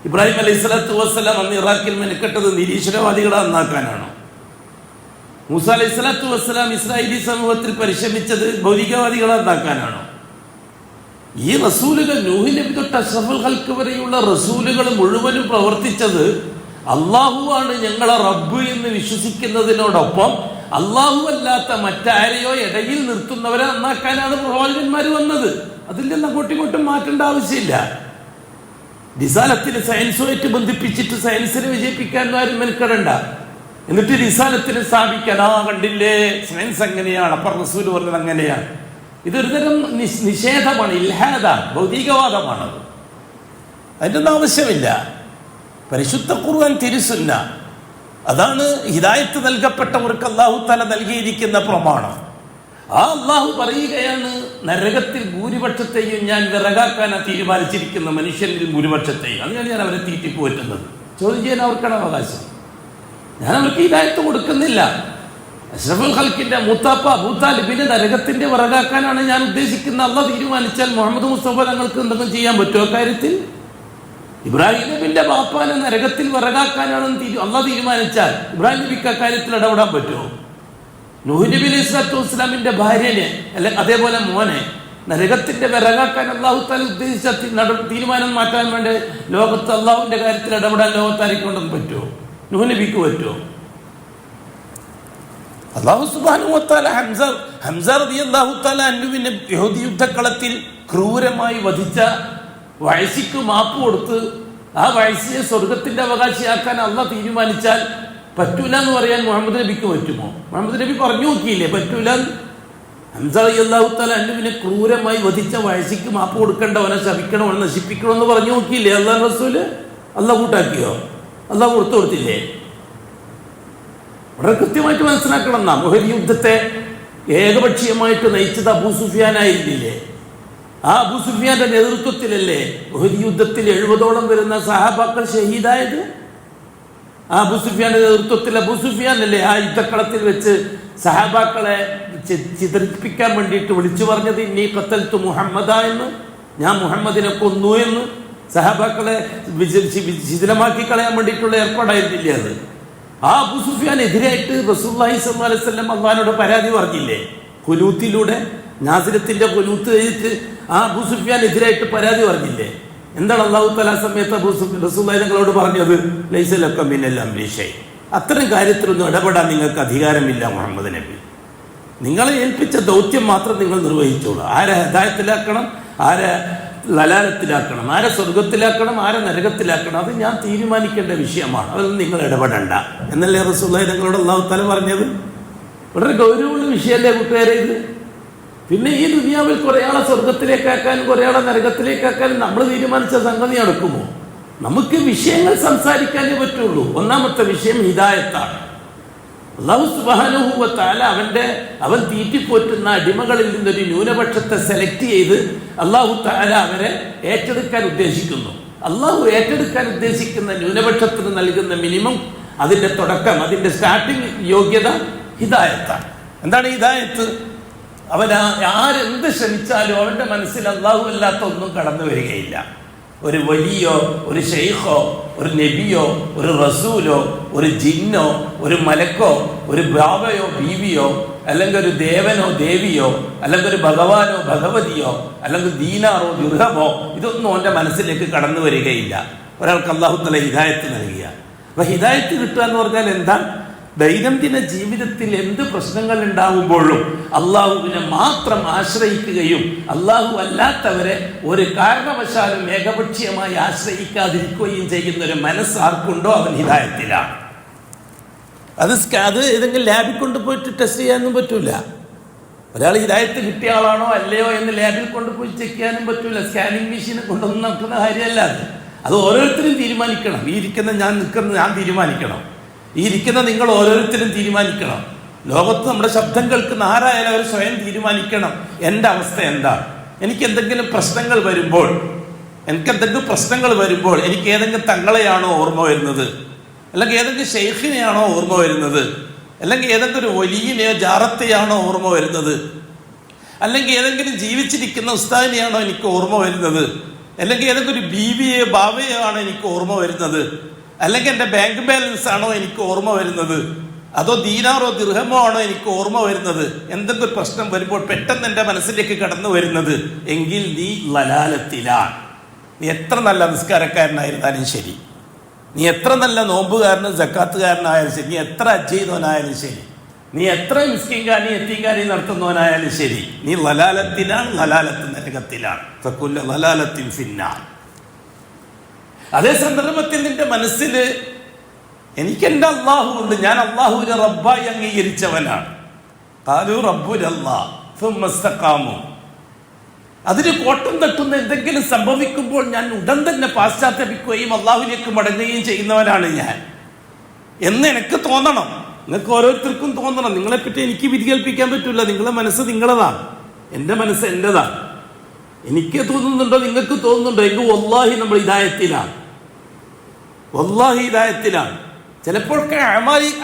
ഇബ്രാഹിം അലൈഹി സ്വലാത്തു വസ്സലാം അന്ന് ഇറാഖിൽ മെനക്കെട്ടത് നിരീശ്വരവാദികളെ നന്നാക്കാനാണോ? മൂസ അലൈഹി സ്വലാത്തു വസ്സലാം ഇസ്രായേലി സമൂഹത്തിൽ പരിശ്രമിച്ചത് ഭൗതികവാദികളെ നന്നാക്കാനാണോ? ഈ റസൂലുകൾ നൂഹ് നബി തൊട്ട് അഷ്റഫുൽ ഖൽഖ് വരെയുള്ള റസൂലുകൾ മുഴുവനും പ്രവർത്തിച്ചത് അള്ളാഹു ആണ് ഞങ്ങളെ റബ്ബ് എന്ന് വിശ്വസിക്കുന്നതിനോടൊപ്പം അള്ളാഹു അല്ലാത്ത മറ്റാരെയോ ഇടയിൽ നിർത്തുന്നവരെ നന്നാക്കാനാണ് പ്രവാചകന്മാർ വന്നത്. അതിൽ നിന്ന് അങ്ങോട്ടും ഇങ്ങോട്ടും മാറ്റേണ്ട ആവശ്യമില്ല. റിസാലത്തിന് സയൻസുമായിട്ട് ബന്ധിപ്പിച്ചിട്ട് സയൻസിനെ വിജയിപ്പിക്കാൻ ആരും മെനക്കെടണ്ട. എന്നിട്ട് റിസാലത്തിന് സ്ഥാപിക്കാൻ, കണ്ടില്ലേ സയൻസ് എങ്ങനെയാണ്, അപ്പർ റസൂൽ പറഞ്ഞത് അങ്ങനെയാണ്. ഇതൊരു തരം നിഷേധമാണ്, ഇൽഹാദാണ്, ഭൗതികവാദമാണത്. അതിൻ്റെ ഒന്നും ആവശ്യമില്ല. പരിശുദ്ധ ഖുർആൻ, തിരുസുന്ന, അതാണ് ഹിദായത്ത് നൽകപ്പെട്ടവർക്ക് അല്ലാഹു തആല നൽകിയിരിക്കുന്ന പ്രമാണം. ആ അല്ലാഹു പറയുകയാണ്, നരകത്തിൽ ഭൂരിപക്ഷത്തെയും ഞാൻ വിറകാക്കാനാണ് തീരുമാനിച്ചിരിക്കുന്ന, മനുഷ്യരിൽ ഭൂരിപക്ഷത്തെയും. അതിനാണ് ഞാൻ അവരെ തീറ്റിപ്പോറ്റുന്നത്. ചോദ്യം ചെയ്യാൻ അവർക്കാണ് അവകാശം. ഞാൻ അവർക്ക് ഹിദായത്ത് കൊടുക്കുന്നില്ല. അഷ്റഫുൽ ഖൽഖിന്റെ മൂത്താപ്പ അബൂ താലിബിനെ നരകത്തിന്റെ വിറകാക്കാനാണ് ഞാൻ ഉദ്ദേശിക്കുന്നത്. അല്ലാഹു തീരുമാനിച്ചാൽ മുഹമ്മദ് മുസ്തഫ തങ്ങൾക്ക് എന്തെങ്കിലും ചെയ്യാൻ പറ്റുമോ? കാര്യത്തിൽ ഇബ്രാഹിം നബിന്റെ ബാപ്പാനെ നരകത്തിൽ വിറകാക്കാനാണ് അല്ലാഹു തീരുമാനിച്ചാൽ ഇബ്രാഹിം നബിക്ക് അക്കാര്യത്തിൽ ഇടപെടാൻ പറ്റുമോ? നൂഹ് നബി അലൈഹി സ്വലാത്തു വസ്സലാമിന്റെ ഭാര്യനെ അതേപോലെ മോനെ നരകത്തിന്റെ വിറകാക്കാൻ അല്ലാഹു തആല ഉദ്ദേശിച്ച തീരുമാനം മാറ്റാൻ വേണ്ടി ലോകത്ത് അല്ലാഹുവിന്റെ കാര്യത്തിൽ ഇടപെടാൻ ലോകത്താരെക്കൊണ്ടൊന്നും പറ്റുമോ? നൂഹ് നബിക്ക് പറ്റുമോ? അല്ലാഹു സുബ്ഹാനഹു വ തആല ഹംസ റളിയല്ലാഹു തആല അൻഹുവിനെ യഹൂദി യുദ്ധക്കളത്തിൽ ക്രൂരമായി വധിച്ച വയസ്സിക്ക് മാപ്പ് കൊടുത്ത് ആ വയസ്സിനെ സ്വർഗത്തിന്റെ അവകാശിയാക്കാൻ അള്ളാഹ് തീരുമാനിച്ചാൽ പറ്റൂല എന്ന് പറയാൻ മുഹമ്മദ് നബിക്ക് പറ്റുമോ? മുഹമ്മദ് നബി പറഞ്ഞു നോക്കിയില്ലേ പറ്റൂല. ഹംസ റളിയല്ലാഹു തആല അൻഹുവിനെ ക്രൂരമായി വധിച്ച വയസ്സിക്ക് മാപ്പ് കൊടുക്കണ്ട, അവനെ ശപിക്കണം, അവനെ നശിപ്പിക്കണം എന്ന് പറഞ്ഞു നോക്കിയില്ലേ അള്ളാഹ് റസൂല്? അള്ളാഹ് കൂട്ടാക്കിയോ? അള്ളാഹ് കൊടുത്തില്ലേ? വളരെ കൃത്യമായിട്ട് മനസ്സിലാക്കണം. എന്നാ ഉഹദ് യുദ്ധത്തെ ഏകപക്ഷീയമായിട്ട് നയിച്ചത് അബൂ സുഫിയാനായിരുന്നില്ലേ? ആ അബൂ സുഫിയാന്റെ നേതൃത്വത്തിലല്ലേ ഉഹദ് യുദ്ധത്തിൽ 70ഓളം വരുന്ന സഹാബാക്കൾ ഷഹീദായത്? ആ അബൂ സുഫിയാന്റെ നേതൃത്വത്തിൽ അബൂ സുഫിയാൻ അല്ലേ ആ യുദ്ധക്കളത്തിൽ വെച്ച് സഹാബാക്കളെ ചിതറിപ്പിക്കാൻ വേണ്ടിയിട്ട് വിളിച്ചു പറഞ്ഞത് ഇന്നീ ഖത്തൽതു മുഹമ്മദ എന്ന്, ഞാൻ മുഹമ്മദിനെ കൊന്നു എന്ന്. സഹാബാക്കളെ ശിഥിലമാക്കി കളയാൻ വേണ്ടിയിട്ടുള്ള ഏർപ്പാടായിരുന്നില്ലേ അത്? ആ അബൂ സുഫിയാനെതിരായിട്ട് റസൂലുള്ളാഹി സ്വല്ലല്ലാഹു അലൈഹി വസല്ലം അള്ളാഹിനോട് പരാതി പറഞ്ഞില്ലേ? ഖുലൂത്തിലൂടെ നാസിരത്തിന്റെ ഖുലൂത്ത് കഴിഞ്ഞിട്ട് ആ അബൂ സുഫിയാനെതിരായിട്ട് പരാതി പറഞ്ഞില്ലേ? എന്താണ് അല്ലാഹു തആല സമയത്ത് റസൂലുള്ളാഹി തങ്ങളോട് പറഞ്ഞത്? ലൈസ ലക മിനൽ അംരി ഷൈ, അത്തരം കാര്യത്തിലൊന്നും ഇടപെടാൻ നിങ്ങൾക്ക് അധികാരമില്ല മുഹമ്മദ് നബി. നിങ്ങളെ ഏൽപ്പിച്ച ദൗത്യം മാത്രം നിങ്ങൾ നിർവഹിച്ചോളൂ. ആരെ ഹിദായത്തിലാക്കണം, ആരെ ലലാലത്തിലാക്കണം, ആരെ സ്വർഗത്തിലാക്കണം, ആരെ നരകത്തിലാക്കണം, അത് ഞാൻ തീരുമാനിക്കേണ്ട വിഷയമാണ്, അതൊന്നും നിങ്ങൾ ഇടപെടണ്ട എന്നല്ലേ റസൂലുള്ളാഹി തങ്ങളോട് അല്ലാഹു തആല പറഞ്ഞത്? വളരെ ഗൗരവമുള്ള വിഷയമല്ലേ കൂട്ടുകാരെ ഇത്? പിന്നെ ഈ ദുനിയാവിൽ കുറേ ആളെ സ്വർഗത്തിലേക്കാക്കാനും കുറേ ആളെ നരകത്തിലേക്കാക്കാനും നമ്മൾ തീരുമാനിച്ച സംഗതി നടക്കുമോ? നമുക്ക് വിഷയങ്ങൾ സംസാരിക്കാനേ പറ്റുള്ളൂ. ഒന്നാമത്തെ വിഷയം ഹിദായത്താണ്. അല്ലാഹു സുബ്ഹാനഹു വ തആല അവൻ തീറ്റിപ്പോറ്റുന്ന അടിമകളിൽ നിന്നൊരു ന്യൂനപക്ഷത്തെ സെലക്ട് ചെയ്ത് അല്ലാഹു തആല അവരെ ഏറ്റെടുക്കാൻ ഉദ്ദേശിക്കുന്നു. അല്ലാഹു ഏറ്റെടുക്കാൻ ഉദ്ദേശിക്കുന്ന ന്യൂനപക്ഷത്തിന് നൽകുന്ന മിനിമം, അതിന്റെ തുടക്കം, അതിന്റെ സ്റ്റാർട്ടിംഗ് യോഗ്യത ഹിദായത്താണ്. എന്താണ് ഹിദായത്ത്? അവൻ ആരെന്ത് ശ്രമിച്ചാലും അവന്റെ മനസ്സിൽ അല്ലാഹു അല്ലാത്ത ഒന്നും കടന്നു വരികയില്ല. ഒരു വലിയോ, ഒരു ഷെയ്ഖോ, ഒരു നബിയോ, ഒരു റസൂലോ, ഒരു ജിന്നോ, ഒരു മലക്കോ, ഒരു ബാവയോ ബീവിയോ, അല്ലെങ്കിൽ ഒരു ദേവനോ ദേവിയോ, അല്ലെങ്കിൽ ഒരു ഭഗവാനോ ഭഗവതിയോ, അല്ലെങ്കിൽ ദീനാറോ ദിർഹമോ, ഇതൊന്നും അവന്റെ മനസ്സിലേക്ക് കടന്നു വരികയില്ല. ഒരാൾക്ക് അല്ലാഹു തആല ഹിദായത്ത് നൽകിയ. അപ്പൊ ഹിദായത്ത് കിട്ടുക എന്ന് പറഞ്ഞാൽ എന്താ? ദൈനംദിന ജീവിതത്തിൽ എന്ത് പ്രശ്നങ്ങൾ ഉണ്ടാകുമ്പോഴും അള്ളാഹുവിനെ മാത്രം ആശ്രയിക്കുകയും അള്ളാഹു അല്ലാത്തവരെ ഒരു കാരണവശാലും ഏകപക്ഷീയമായി ആശ്രയിക്കാതിരിക്കുകയും ചെയ്യുന്ന ഒരു മനസ്സ് ആർക്കുണ്ടോ അവൻ ഹിദായത്തിലാണ്. അത് ഏതെങ്കിലും ലാബിൽ കൊണ്ടുപോയിട്ട് ടെസ്റ്റ് ചെയ്യാനൊന്നും പറ്റൂല. ഒരാൾ ഹിദായത്ത് കിട്ടിയ ആളാണോ അല്ലയോ എന്ന് ലാബിൽ കൊണ്ടുപോയി ചെക്ക് ചെയ്യാനും പറ്റൂല. സ്കാനിങ് മെഷീനെ കൊണ്ടൊന്നും നടക്കുന്ന കാര്യമല്ല അത് ഓരോരുത്തരും തീരുമാനിക്കണം. ഈ ഇരിക്കുന്ന ഞാൻ തീരുമാനിക്കണം, ഈ ഇരിക്കുന്ന നിങ്ങൾ ഓരോരുത്തരും തീരുമാനിക്കണം. ലോകത്ത് നമ്മുടെ ശബ്ദം കേൾക്കുന്ന ആരായാലും അവർ സ്വയം തീരുമാനിക്കണം, എൻ്റെ അവസ്ഥ എന്താണ്. എനിക്ക് എന്തെങ്കിലും പ്രശ്നങ്ങൾ വരുമ്പോൾ എനിക്ക് ഏതെങ്കിലും തങ്ങളെയാണോ ഓർമ്മ വരുന്നത്, അല്ലെങ്കിൽ ഏതെങ്കിലും ഷെയ്ഖിനെയാണോ ഓർമ്മ വരുന്നത്, അല്ലെങ്കിൽ ഏതെങ്കിലും ഒരു വലിയനെയോ ജാറത്തെയാണോ ഓർമ്മ വരുന്നത്, അല്ലെങ്കിൽ ഏതെങ്കിലും ജീവിച്ചിരിക്കുന്ന ഉസ്താദിനെയാണോ എനിക്ക് ഓർമ്മ വരുന്നത്, അല്ലെങ്കിൽ ഏതെങ്കിലും ഒരു ബീവിയെയോ ബാവയോ ആണോ എനിക്ക് ഓർമ്മ വരുന്നത്, അല്ലെങ്കിൽ എൻ്റെ ബാങ്ക് ബാലൻസ് ആണോ എനിക്ക് ഓർമ്മ വരുന്നത്, അതോ ദീനാറോ ദിർഹമോ ആണോ എനിക്ക് ഓർമ്മ വരുന്നത്? എന്തെങ്കിലും ഒരു പ്രശ്നം വരുമ്പോൾ പെട്ടെന്ന് എൻ്റെ മനസ്സിലേക്ക് കടന്നു വരുന്നത് എങ്കിൽ നീ ലലാലത്തിലാണ്. നീ എത്ര നല്ല നിസ്കാരക്കാരനായിരുന്നാലും ശരി, നീ എത്ര നല്ല നോമ്പുകാരനും സക്കാത്തുകാരനായാലും ശരി, നീ എത്ര അജ്ജീതവനായാലും ശരി, നീ എത്ര മിസ്കിൻകാരി എത്തിങ്കാരി നടത്തുന്നവനായാലും ശരി, നീ ലലാലത്തിലാണ്, ലലാലത്ത് നരകത്തിലാണ്. ഫകുല്ല ലലാലത്തിൻ ഫിന്നാർ. അതേ സന്ദർഭത്തിൽ നിന്റെ മനസ്സിൽ എനിക്കെൻ്റെ അള്ളാഹു ഉണ്ട്, ഞാൻ അള്ളാഹുവിനെ റബ്ബായി അംഗീകരിച്ചവനാണ്. ഖാലു റബ്ബുനല്ലാഹ് സുമ്മ ഇസ്തഖാമു. അതിന് കോട്ടം തട്ടുന്ന എന്തെങ്കിലും സംഭവിക്കുമ്പോൾ ഞാൻ ഉടൻ തന്നെ പാശ്ചാത്തപിക്കുകയും അള്ളാഹുവിലേക്ക് മടങ്ങുകയും ചെയ്യുന്നവനാണ് ഞാൻ എന്ന് എനിക്ക് തോന്നണം. നിങ്ങൾക്ക് ഓരോരുത്തർക്കും തോന്നണം. നിങ്ങളെപ്പറ്റി എനിക്ക് വിധി കൽപ്പിക്കാൻ പറ്റില്ല. നിങ്ങളുടെ മനസ്സ് നിങ്ങളതാണ്, എൻ്റെ മനസ്സ് എൻ്റെതാണ്. എനിക്ക് തോന്നുന്നുണ്ടോ, നിങ്ങൾക്ക് തോന്നുന്നുണ്ടോ? എങ്കിൽ വല്ലാഹി നമ്മൾ ഹിദായത്തിലാണ്, വല്ലാഹി ഹിദായത്തിലാണ്. ചിലപ്പോഴൊക്കെ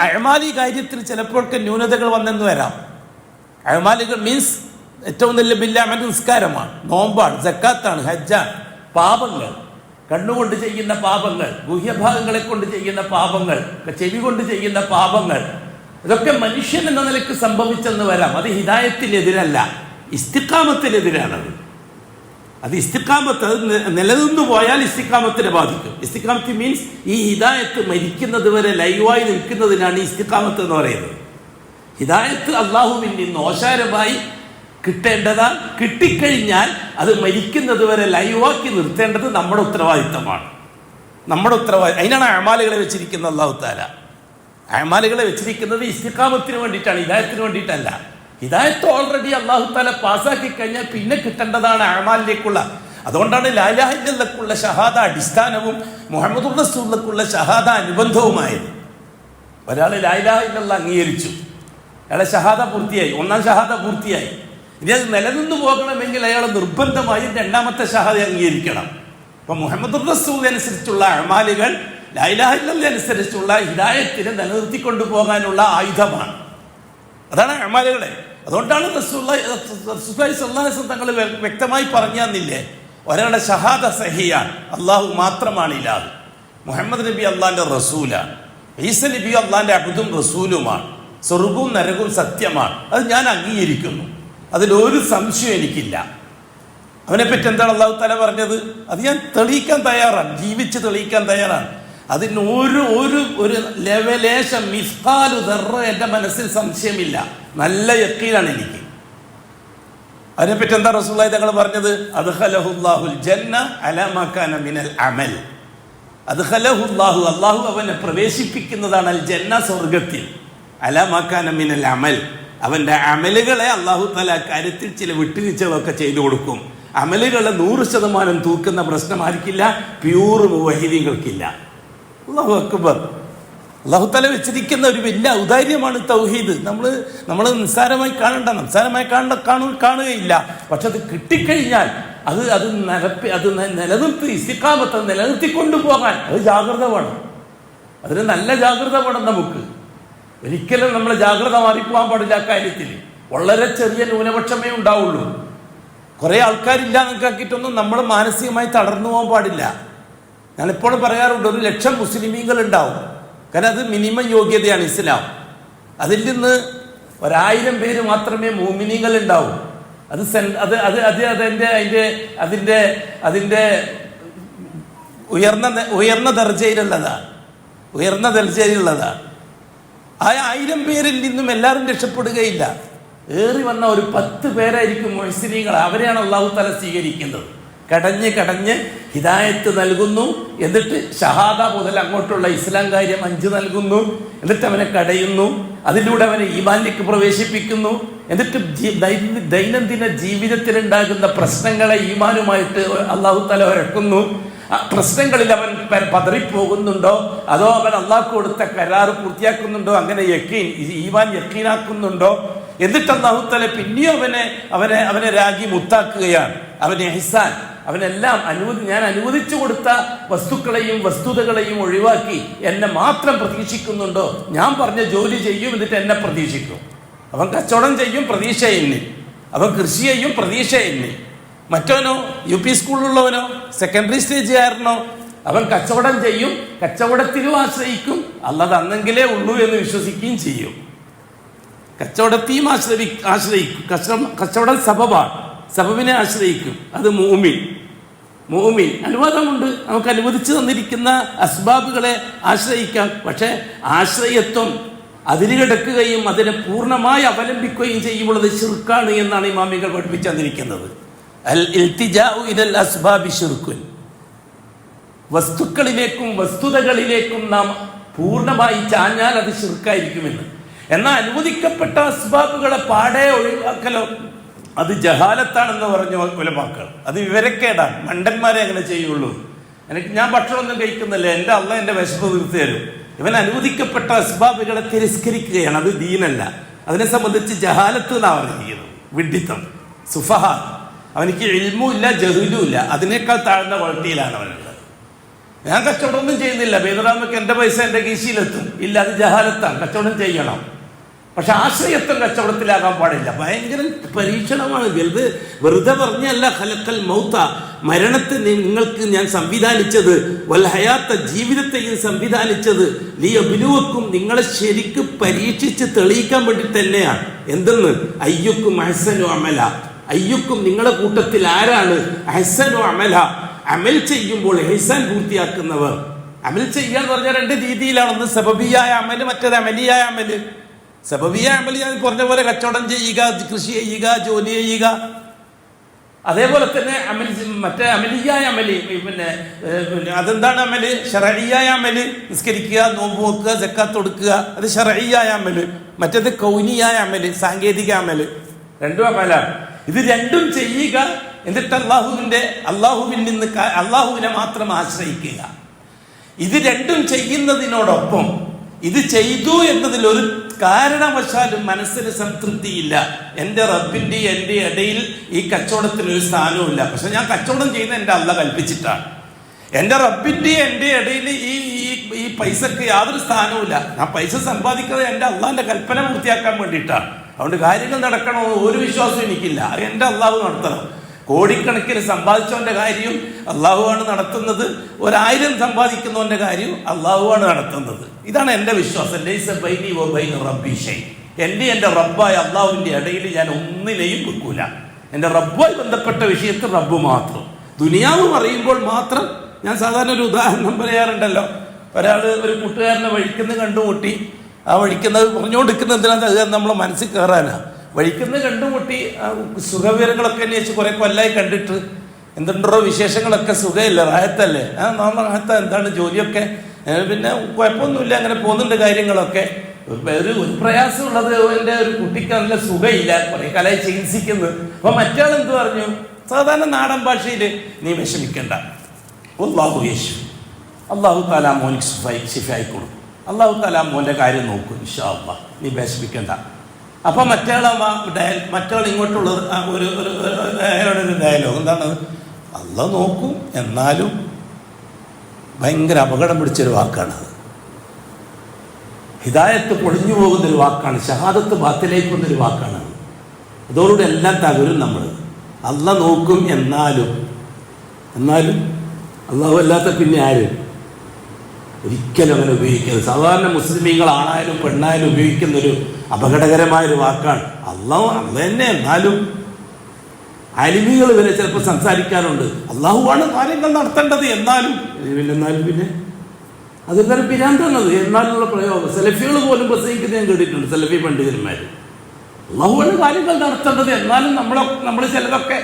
അഅമാലി കാര്യത്തിൽ ചിലപ്പോഴൊക്കെ ന്യൂനതകൾ വന്നെന്ന് വരാം. അഅമാലുകൾ മീൻസ് ഏറ്റവും നല്ല ബില്ലഅമൽ നിസ്കാരമാണ്, നോമ്പാണ്, സക്കാത്താണ്, ഹജ്ജാണ്. പാപങ്ങൾ, കണ്ണുകൊണ്ട് ചെയ്യുന്ന പാപങ്ങൾ, ഗുഹ്യഭാഗങ്ങളെ കൊണ്ട് ചെയ്യുന്ന പാപങ്ങൾ, ചെവി കൊണ്ട് ചെയ്യുന്ന പാപങ്ങൾ, ഇതൊക്കെ മനുഷ്യൻ എന്ന നിലയ്ക്ക് സംഭവിച്ചെന്ന് വരാം. അത് ഹിദായത്തിനെതിരല്ല, ഇസ്തിഖാമത്തിനെതിരാണത്. അത് ഇസ്തിഖാമത്ത്, അത് നിലനിന്നു പോയാൽ ഇസ്തിഖാമത്തിനെ ബാധിക്കും. ഇസ്തിഖാമത്ത് മീൻസ് ഈ ഹിദായത്ത് മരിക്കുന്നത് വരെ ലൈവായി നിൽക്കുന്നതിനാണ് ഇസ്തിഖാമത്ത് എന്ന് പറയുന്നത്. ഹിദായത്ത് അള്ളാഹുവിൽ നിന്ന് ഓശാരമായി കിട്ടേണ്ടതാണ്. കിട്ടിക്കഴിഞ്ഞാൽ അത് മരിക്കുന്നത് വരെ ലൈവാക്കി നിർത്തേണ്ടത് നമ്മുടെ ഉത്തരവാദിത്തമാണ്. നമ്മുടെ ഉത്തരവാദിത്വം. അതിനാണ് അമാലുകളെ വെച്ചിരിക്കുന്നത്. അല്ലാഹു തആല അമാലുകളെ വെച്ചിരിക്കുന്നത് ഇസ്തിഖാമത്തിന് വേണ്ടിയിട്ടാണ്, ഹിദായത്തിന് വേണ്ടിയിട്ടല്ല. ഹിദായത്ത് ഓൾറെഡി അല്ലാഹു തആല പാസ്സാക്കി കഴിഞ്ഞാൽ പിന്നെ കിട്ടേണ്ടതാണ് അമാലിലേക്കുള്ള. അതുകൊണ്ടാണ് ലാ ഇലാഹ ഇല്ലല്ലാഹുള്ള ഷഹാദ അടിസ്ഥാനവും മുഹമ്മദുർ റസൂലുള്ളാഹിക്കുള്ള ഷഹാദ അനുബന്ധവുമായത്. ഒരാൾ ലാ ഇലാഹ ഇല്ലല്ലാഹ് അംഗീകരിച്ചു, അയാളെ ഷഹാദ പൂർത്തിയായി, ഒന്നാം ഷഹാദ പൂർത്തിയായി. ഇനി അത് നിലനിന്ന് പോകണമെങ്കിൽ അയാൾ നിർബന്ധമായും രണ്ടാമത്തെ ഷഹാദ അംഗീകരിക്കണം. അപ്പൊ മുഹമ്മദുർ റസൂൽ അനുസരിച്ചുള്ള അമാലുകൾ ലാ ഇലാഹ ഇല്ലല്ലാഹ് അനുസരിച്ചുള്ള ഹിദായത്തിനെ നിലനിർത്തിക്കൊണ്ടു പോകാനുള്ള ആയുധമാണ്. അതാണ് അമാലുകളെ. അതുകൊണ്ടാണ് റസൂലുള്ളാഹി സ്വല്ലല്ലാഹു അലൈഹി വസല്ലം തങ്ങൾ വ്യക്തമായി പറഞ്ഞു തന്നില്ലേ, ഒരാളുടെ ഷഹാദ സഹിയാണ്, അള്ളാഹു മാത്രമാണ് ഇലാഹ്, മുഹമ്മദ് നബി അള്ളാഹിന്റെ റസൂലാണ്, ഈസ നബി അള്ളാഹിന്റെ അബ്ദും റസൂലുമാണ്, സ്വർഗവും നരകവും സത്യമാണ്, അത് ഞാൻ അംഗീകരിക്കുന്നു, അതിലൊരു സംശയം എനിക്കില്ല. അവനെപ്പറ്റി എന്താണ് അള്ളാഹു തആല പറഞ്ഞത്? അത് ഞാൻ തെളിയിക്കാൻ തയ്യാറാണ്, ജീവിച്ച് തെളിയിക്കാൻ തയ്യാറാണ്. അതിന് ഒരു ലെവലേശം മിസ്ഖാലു ദർറ എൻ്റെ മനസ്സിൽ സംശയമില്ല, നല്ല യഖീനാണ് എനിക്ക്. അതിനെപ്പറ്റി എന്താ റസൂലുള്ളാഹി തങ്ങൾ പറഞ്ഞത്? അദ്ഖലഹുല്ലാഹുൽ ജന്ന അലാ മാ കാന മിനൽ അമൽ. അദ്ഖലഹുല്ലാഹു, അല്ലാഹു അവനെ പ്രവേശിപ്പിക്കുന്നതാണ് അൽ ജന്ന, സ്വർഗ്ഗത്തിൽ, അലാ മാ കാന മിനൽ അമൽ, അവന്റെ അമലുകളെ അല്ലാഹു തആല കാര്യത്തിൽ ചില വിട്ടുവീഴ്ചകളൊക്കെ ചെയ്തു കൊടുക്കും. അമലുകളെ 100% തൂക്കുന്ന പ്രശ്നം ആർക്കില്ല? പ്യൂർ മുവഹിദീങ്ങൾക്കില്ല. അല്ലാഹു അക്ബർ. അല്ലാഹു തആല വെച്ചിരിക്കുന്ന ഒരു വലിയ ഔദാര്യമാണ് തൗഹീദ്. നമ്മൾ നിസ്സാരമായി കാണുകയില്ല. പക്ഷെ അത് കിട്ടിക്കഴിഞ്ഞാൽ അത് നിലനിർത്തി ഇസ്തിഖാമത്ത് നിലനിർത്തിക്കൊണ്ടു പോകാൻ അത് ജാഗ്രത വേണം. അതിന് നല്ല ജാഗ്രത വേണം നമുക്ക്. ഒരിക്കലും നമ്മൾ ജാഗ്രത മാറിപ്പോകാൻ പാടില്ല. കാര്യത്തിൽ വളരെ ചെറിയ ന്യൂനപക്ഷമേ ഉണ്ടാവുള്ളൂ. കുറെ ആൾക്കാരില്ല എന്നൊക്കെയാക്കിയിട്ടൊന്നും നമ്മൾ മാനസികമായി തളർന്നു പോകാൻ പാടില്ല. ഞാനിപ്പോഴും പറയാറുണ്ട്, 1,00,000 മുസ്ലിമീങ്ങൾ ഉണ്ടാവും. കാരണം അത് മിനിമം യോഗ്യതയാണ് ഇസ്ലാം. അതിൽ നിന്ന് 1,000 പേര് മാത്രമേ മുഅ്മിനീങ്ങൾ ഉണ്ടാവും. അതിന്റെ ഉയർന്ന ദർജയിലുള്ളതാ. ആ 1000 പേരിൽ നിന്നും എല്ലാവരും രക്ഷപ്പെടുകയില്ല. ഏറി വന്ന ഒരു 10 പേരായിരിക്കും മുഹ്സിനീങ്ങൾ. അവരെയാണ് അല്ലാഹു തആല സ്വീകരിക്കുന്നത്. കടഞ്ഞ് ഹിദായത്ത് നൽകുന്നു, എന്നിട്ട് ഷഹാദ മുതൽ അങ്ങോട്ടുള്ള ഇസ്ലാം കാര്യം 5 നൽകുന്നു, എന്നിട്ട് അവനെ കടയുന്നു, അതിലൂടെ അവനെ ഈമാനിലേക്ക് പ്രവേശിപ്പിക്കുന്നു, എന്നിട്ട് ദൈനംദിന ജീവിതത്തിലുണ്ടാകുന്ന പ്രശ്നങ്ങളെ ഈമാനുമായിട്ട് അല്ലാഹു തആല ഒരക്കുന്നു. ആ പ്രശ്നങ്ങളിൽ അവൻ പതറിപ്പോകുന്നുണ്ടോ, അതോ അവൻ അള്ളാഹു കൊടുത്ത കരാറ് പൂർത്തിയാക്കുന്നുണ്ടോ, അങ്ങനെ ഈമാൻ യഖീനാക്കുന്നുണ്ടോ, എന്നിട്ട് അല്ലാഹു തആല പിന്നെയും അവനെ രാഗി മുത്താക്കുകയാണ്. അവനെ ഇഹ്സാൻ, അവനെല്ലാം ഞാൻ അനുവദിച്ചു കൊടുത്ത വസ്തുക്കളെയും വസ്തുതകളെയും ഒഴിവാക്കി എന്നെ മാത്രം പ്രതീക്ഷിക്കുന്നുണ്ടോ, ഞാൻ പറഞ്ഞ ജോലി ചെയ്യും, എന്നിട്ട് എന്നെ പ്രതീക്ഷിക്കും. അവൻ കച്ചവടം ചെയ്യും, പ്രതീക്ഷ എന്നിൽ. അവൻ കൃഷി ചെയ്യും, പ്രതീക്ഷ എന്നിൽ. മറ്റവനോ UP സ്കൂളിലുള്ളവനോ സെക്കൻഡറി സ്റ്റേജുകാരനോ അവൻ കച്ചവടം ചെയ്യും, കച്ചവടത്തിലും ആശ്രയിക്കും, അല്ലാതെ അന്നെങ്കിലേ ഉള്ളൂ എന്ന് വിശ്വസിക്കുകയും ചെയ്യും. കച്ചവടത്തെയും ആശ്രയിക്കും. കച്ചവടം സബബാണ്, സബബിനെ ആശ്രയിക്കും. അത് മുഅ്മിൻ അനുവാദമുണ്ട്. നമുക്ക് അനുവദിച്ചു തന്നിരിക്കുന്ന അസ്ബാബുകളെ ആശ്രയിക്കാം. പക്ഷെ ആശ്രയത്വം അതിന് കിടക്കുകയും അതിനെ പൂർണ്ണമായി അവലംബിക്കുകയും ചെയ്യുമ്പോൾ അത് ശിർക്കാണ് എന്നാണ് ഇമാമികൾ പഠിപ്പിച്ചു തന്നിരിക്കുന്നത്. അൽ ഇൽതിജാഉ ഇലൽ അസ്ബാബി ശിർക്കുൻ. വസ്തുക്കളിലേക്കും വസ്തുതകളിലേക്കും നാം പൂർണ്ണമായി ചാഞ്ഞാൽ അത് ശിർക്കായിരിക്കുമെന്ന്. എന്നാൽ അനുവദിക്കപ്പെട്ട അസ്ബാബുകളെ പാടെ ഒഴിവാക്കലോ അത് ജഹാലത്താണെന്ന് പറഞ്ഞു ഉലമാക്കൾ. അത് വിവരക്കേടാണ്. മണ്ടന്മാരെ അങ്ങനെ ചെയ്യുള്ളൂ. ഞാൻ ഭക്ഷണമൊന്നും കഴിക്കുന്നില്ല, എൻ്റെ അള്ളാഹ് എൻ്റെ വിശപ്പ് തീർത്തു തരും. ഇവൻ അനുവദിക്കപ്പെട്ട അസ്ബാബുകളെ തിരസ്കരിക്കുകയാണ്. അത് ദീനല്ല. അതിനെ സംബന്ധിച്ച് ജഹാലത്ത് എന്നാണ് പറഞ്ഞിരിക്കുന്നത്, വിഡ്ഢിത്തം, സുഫഹ. അവനിക്ക് ഇൽമും ഇല്ല, ജഹ്ലും ഇല്ല. അതിനേക്കാൾ താഴ്ന്ന ക്വാളിറ്റിയിലാണ് അവനുള്ളത്. ഞാൻ കച്ചവടമൊന്നും ചെയ്യുന്നില്ല, ബേദറാമക്ക് എൻ്റെ പൈസ എൻ്റെ കീശയിലെത്തും. ഇല്ല, അത് ജഹാലത്താണ്. കച്ചവടം ചെയ്യണം, പക്ഷെ ആശ്രയത്വം കച്ചവടത്തിലാകാൻ പാടില്ല. ഭയങ്കര പരീക്ഷണമാണ്. വെറുതെ പറഞ്ഞല്ല. ഖലഖൽ മൗത, മരണത്തെ നിങ്ങൾക്ക് ഞാൻ സംവിധാനിച്ചത്, വൽ ഹയാത്ത, ജീവിതത്തെയും സംവിധാനിച്ചത്, ലിയബ്ലുവക്കും, നിങ്ങളെ ശരിക്ക് പരീക്ഷിച്ച് തെളിയിക്കാൻ വേണ്ടി തന്നെയാണ്. എന്തെന്ന്? അയ്യുക്കും അഹ്സനു അമല, അയ്യുക്കും നിങ്ങളുടെ കൂട്ടത്തിൽ ആരാണ് അഹ്സനു അമല, അമൽ ചെയ്യുമ്പോൾ ഇഹ്സാൻ പൂർത്തിയാക്കുന്നവർ. അമൽ ചെയ്യാന്ന് പറഞ്ഞാൽ 2 രീതിയിലാണ്. ഒന്ന് സബബിയായ അമല്, മറ്റേത് അമലിയായ അമല്. സബബിയായ അമല് ഞാൻ പറഞ്ഞ പോലെ കച്ചവടം ചെയ്യുക, കൃഷി ചെയ്യുക, ജോലി ചെയ്യുക, അതേപോലെ തന്നെ അമൽ, മറ്റേ അമലിയായ അമല്, പിന്നെ അതെന്താണ് അമല്? ശറഈയായ അമല്. നിസ്കരിക്കുക, നോമ്പ് നോക്കുക, സക്കാത്ത് കൊടുക്കുക, അത് ശറഈയായ അമല്. മറ്റേത് കൗനിയായ അമല്, സാങ്കേതിക അമല്. രണ്ടും അമലാണ്. ഇത് രണ്ടും ചെയ്യുക, എന്നിട്ട് അള്ളാഹുവിൽ നിന്ന് അള്ളാഹുവിനെ മാത്രം ആശ്രയിക്കുക. ഇത് രണ്ടും ചെയ്യുന്നതിനോടൊപ്പം ഇത് ചെയ്തു എന്നതിൽ ഒരു കാരണവശാലും മനസ്സിന് സംതൃപ്തിയില്ല. എൻ്റെ റബ്ബിൻ്റെ എൻ്റെ ഇടയിൽ ഈ കച്ചവടത്തിന് ഒരു സ്ഥാനവുമില്ല. പക്ഷെ ഞാൻ കച്ചവടം ചെയ്യുന്ന എൻ്റെ അള്ള കൽപ്പിച്ചിട്ടാണ്. എൻ്റെ റബ്ബിൻ്റെ എൻ്റെ ഇടയിൽ ഈ പൈസക്ക് യാതൊരു സ്ഥാനവുമില്ല. ഞാൻ പൈസ സമ്പാദിക്കുന്നത് എൻ്റെ അള്ളാഹിൻ്റെ കൽപ്പന പൂർത്തിയാക്കാൻ വേണ്ടിയിട്ടാണ്. അതുകൊണ്ട് കാര്യങ്ങൾ നടക്കണമെന്ന് ഒരു വിശ്വാസവും എനിക്കില്ല. എൻ്റെ അള്ളാഹു നടത്തണം. കോടിക്കണക്കിന് സമ്പാദിച്ചവന്റെ കാര്യം അള്ളാഹുവാണ് നടത്തുന്നത്. 1000 സമ്പാദിക്കുന്നവന്റെ കാര്യം അള്ളാഹുവാണ് നടത്തുന്നത്. ഇതാണ് എൻ്റെ വിശ്വാസം. എൻ്റെ റബ്ബായ അള്ളാഹുവിൻ്റെ ഇടയിൽ ഞാൻ ഒന്നിനെയും വെക്കൂല. എൻ്റെ റബ്ബുമായി ബന്ധപ്പെട്ട വിഷയത്തിൽ റബ്ബ് മാത്രം. ദുനിയാവ് പറയുമ്പോൾ മാത്രം. ഞാൻ സാധാരണ ഒരു ഉദാഹരണം പറയാറുണ്ടല്ലോ. ഒരു കൂട്ടുകാരനെ വഴിക്കുന്ന കണ്ടുമുട്ടി. ആ വഴിക്കുന്നത് പറഞ്ഞുകൊണ്ടിരിക്കുന്ന എന്തിനാണ്? അത് നമ്മളെ മനസ്സിൽ കയറാനാണ്. വഴിക്കുന്ന കണ്ടുമുട്ടി സുഖവിവരങ്ങളൊക്കെ അന്വേഷിച്ച് കുറെ കൊല്ലായി കണ്ടിട്ട്, എന്തുണ്ടോ വിശേഷങ്ങളൊക്കെ? സുഖമില്ല, റാഹത്തല്ലേ? റാഹത്ത. എന്താണ് ജോലിയൊക്കെ? പിന്നെ കുഴപ്പമൊന്നുമില്ല, അങ്ങനെ പോകുന്നുണ്ട് കാര്യങ്ങളൊക്കെ. ഒരു പ്രയാസമുള്ളത്, എൻ്റെ ഒരു കുട്ടിക്ക് നല്ല സുഖമില്ല, കുറെ കാലമായി ചികിത്സിക്കുന്നത്. അപ്പൊ മറ്റാൾ എന്ത് പറഞ്ഞു? സാധാരണ നാടൻ ഭാഷയിൽ, നീ വിഷമിക്കണ്ട, അല്ലാഹു യേശു, അല്ലാഹു തആല മോനിക്ക് ശിഫായി കൊടുക്കും, അല്ലാഹു തആല മോൻ്റെ കാര്യം നോക്കും, ഇൻഷാ അല്ലാഹ്, നീ വിഷമിക്കണ്ട. അപ്പൊ മറ്റാൾ ഇങ്ങോട്ടുള്ളത് ഒരു ഡയലോഗ് എന്താണ്? അല്ലാഹ് നോക്കും, എന്നാലും ഭയങ്കര അപകടം പിടിച്ചൊരു വാക്കാണത്. ഹിദായത്ത് പൊളിഞ്ഞു പോകുന്നൊരു വാക്കാണ്. ഷഹാദത്ത് ബാത്തിലേക്കുന്നൊരു വാക്കാണ്. അതോടുകൂടി എല്ലാം തകരും നമ്മൾ. അല്ലാഹ് നോക്കും, എന്നാലും അല്ലാഹു അല്ലാത്ത പിന്നെ ആര്? ഒരിക്കലും അങ്ങനെ ഉപയോഗിക്കരുത്. സാധാരണ മുസ്ലിമീങ്ങളാണായാലും പെണ്ണായാലും ഉപയോഗിക്കുന്നൊരു അപകടകരമായൊരു വാക്കാണ് അല്ലാഹു. തന്നെ എന്നാലും അലിമികൾ വരെ ചിലപ്പോൾ സംസാരിക്കാറുണ്ട്, അള്ളാഹുവാണ് കാര്യങ്ങൾ നടത്തേണ്ടത്, എന്നാലും പിന്നെ അതൊരു പിരാന്താണത്. എന്നാലുള്ള പ്രയോഗം സെലഫികൾ പോലും പ്രസംഗിക്കുന്നത് ഞാൻ കേട്ടിട്ടുണ്ട്. സെലഫി പണ്ഡിതന്മാർ അള്ളാഹുവാണ് കാര്യങ്ങൾ നടത്തേണ്ടത്, എന്നാലും നമ്മൾ ചിലതൊക്കെ,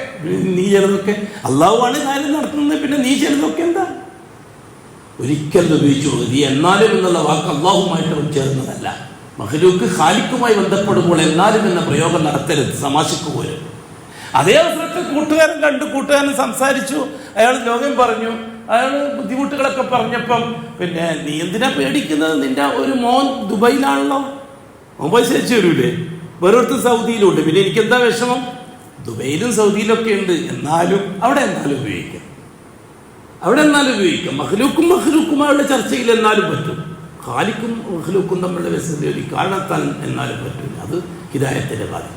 നീ ചിലതൊക്കെ അള്ളാഹുവാണ് കാര്യം നടത്തുന്നത്, പിന്നെ നീ ചിലതൊക്കെ എന്താ? ഒരിക്കലും ഉപയോഗിച്ചു പോകുന്നത്. ഈ എന്നാലും എന്നുള്ള വാക്ക് അള്ളാഹുമായിട്ട് ചേർന്നതല്ല. മഖ്ലൂക്ക് ഖാലിഖുമായി ബന്ധപ്പെടുമ്പോൾ എന്നാലും എന്ന പ്രയോഗം നടത്തരുത്, തമാശക്ക് പോലും. അതേ അവസരത്തിൽ കൂട്ടുകാരൻ സംസാരിച്ചു, അയാൾ ലോകം പറഞ്ഞു, അയാൾ ബുദ്ധിമുട്ടുകളൊക്കെ പറഞ്ഞപ്പം, പിന്നെ നീ എന്തിനാ പേടിക്കുന്നത്? നിന്റെ ഒരു മോൻ ദുബൈയിലാണല്ലോ, മോൻ പൈസ അയച്ചു വരൂലേ? വേറൊരുത്തർ സൗദിയിലുണ്ട്, പിന്നെ എനിക്കെന്താ വിഷമം? ദുബൈയിലും സൗദിയിലൊക്കെ ഉണ്ട്, എന്നാലും അവിടെ ഉപയോഗിക്കാം. മഖ്ലൂക്കുമായുള്ള ചർച്ചയിൽ എന്നാലും പറ്റും. ഖാലിഖും മഖ്ലൂക്കും തമ്മിലുള്ള വ്യത്യാസത്തിൽ ഒരു കാരണത്താൽ എന്നാലും പറ്റില്ല. അത് ഹിദായത്തിന്റെ കാര്യം.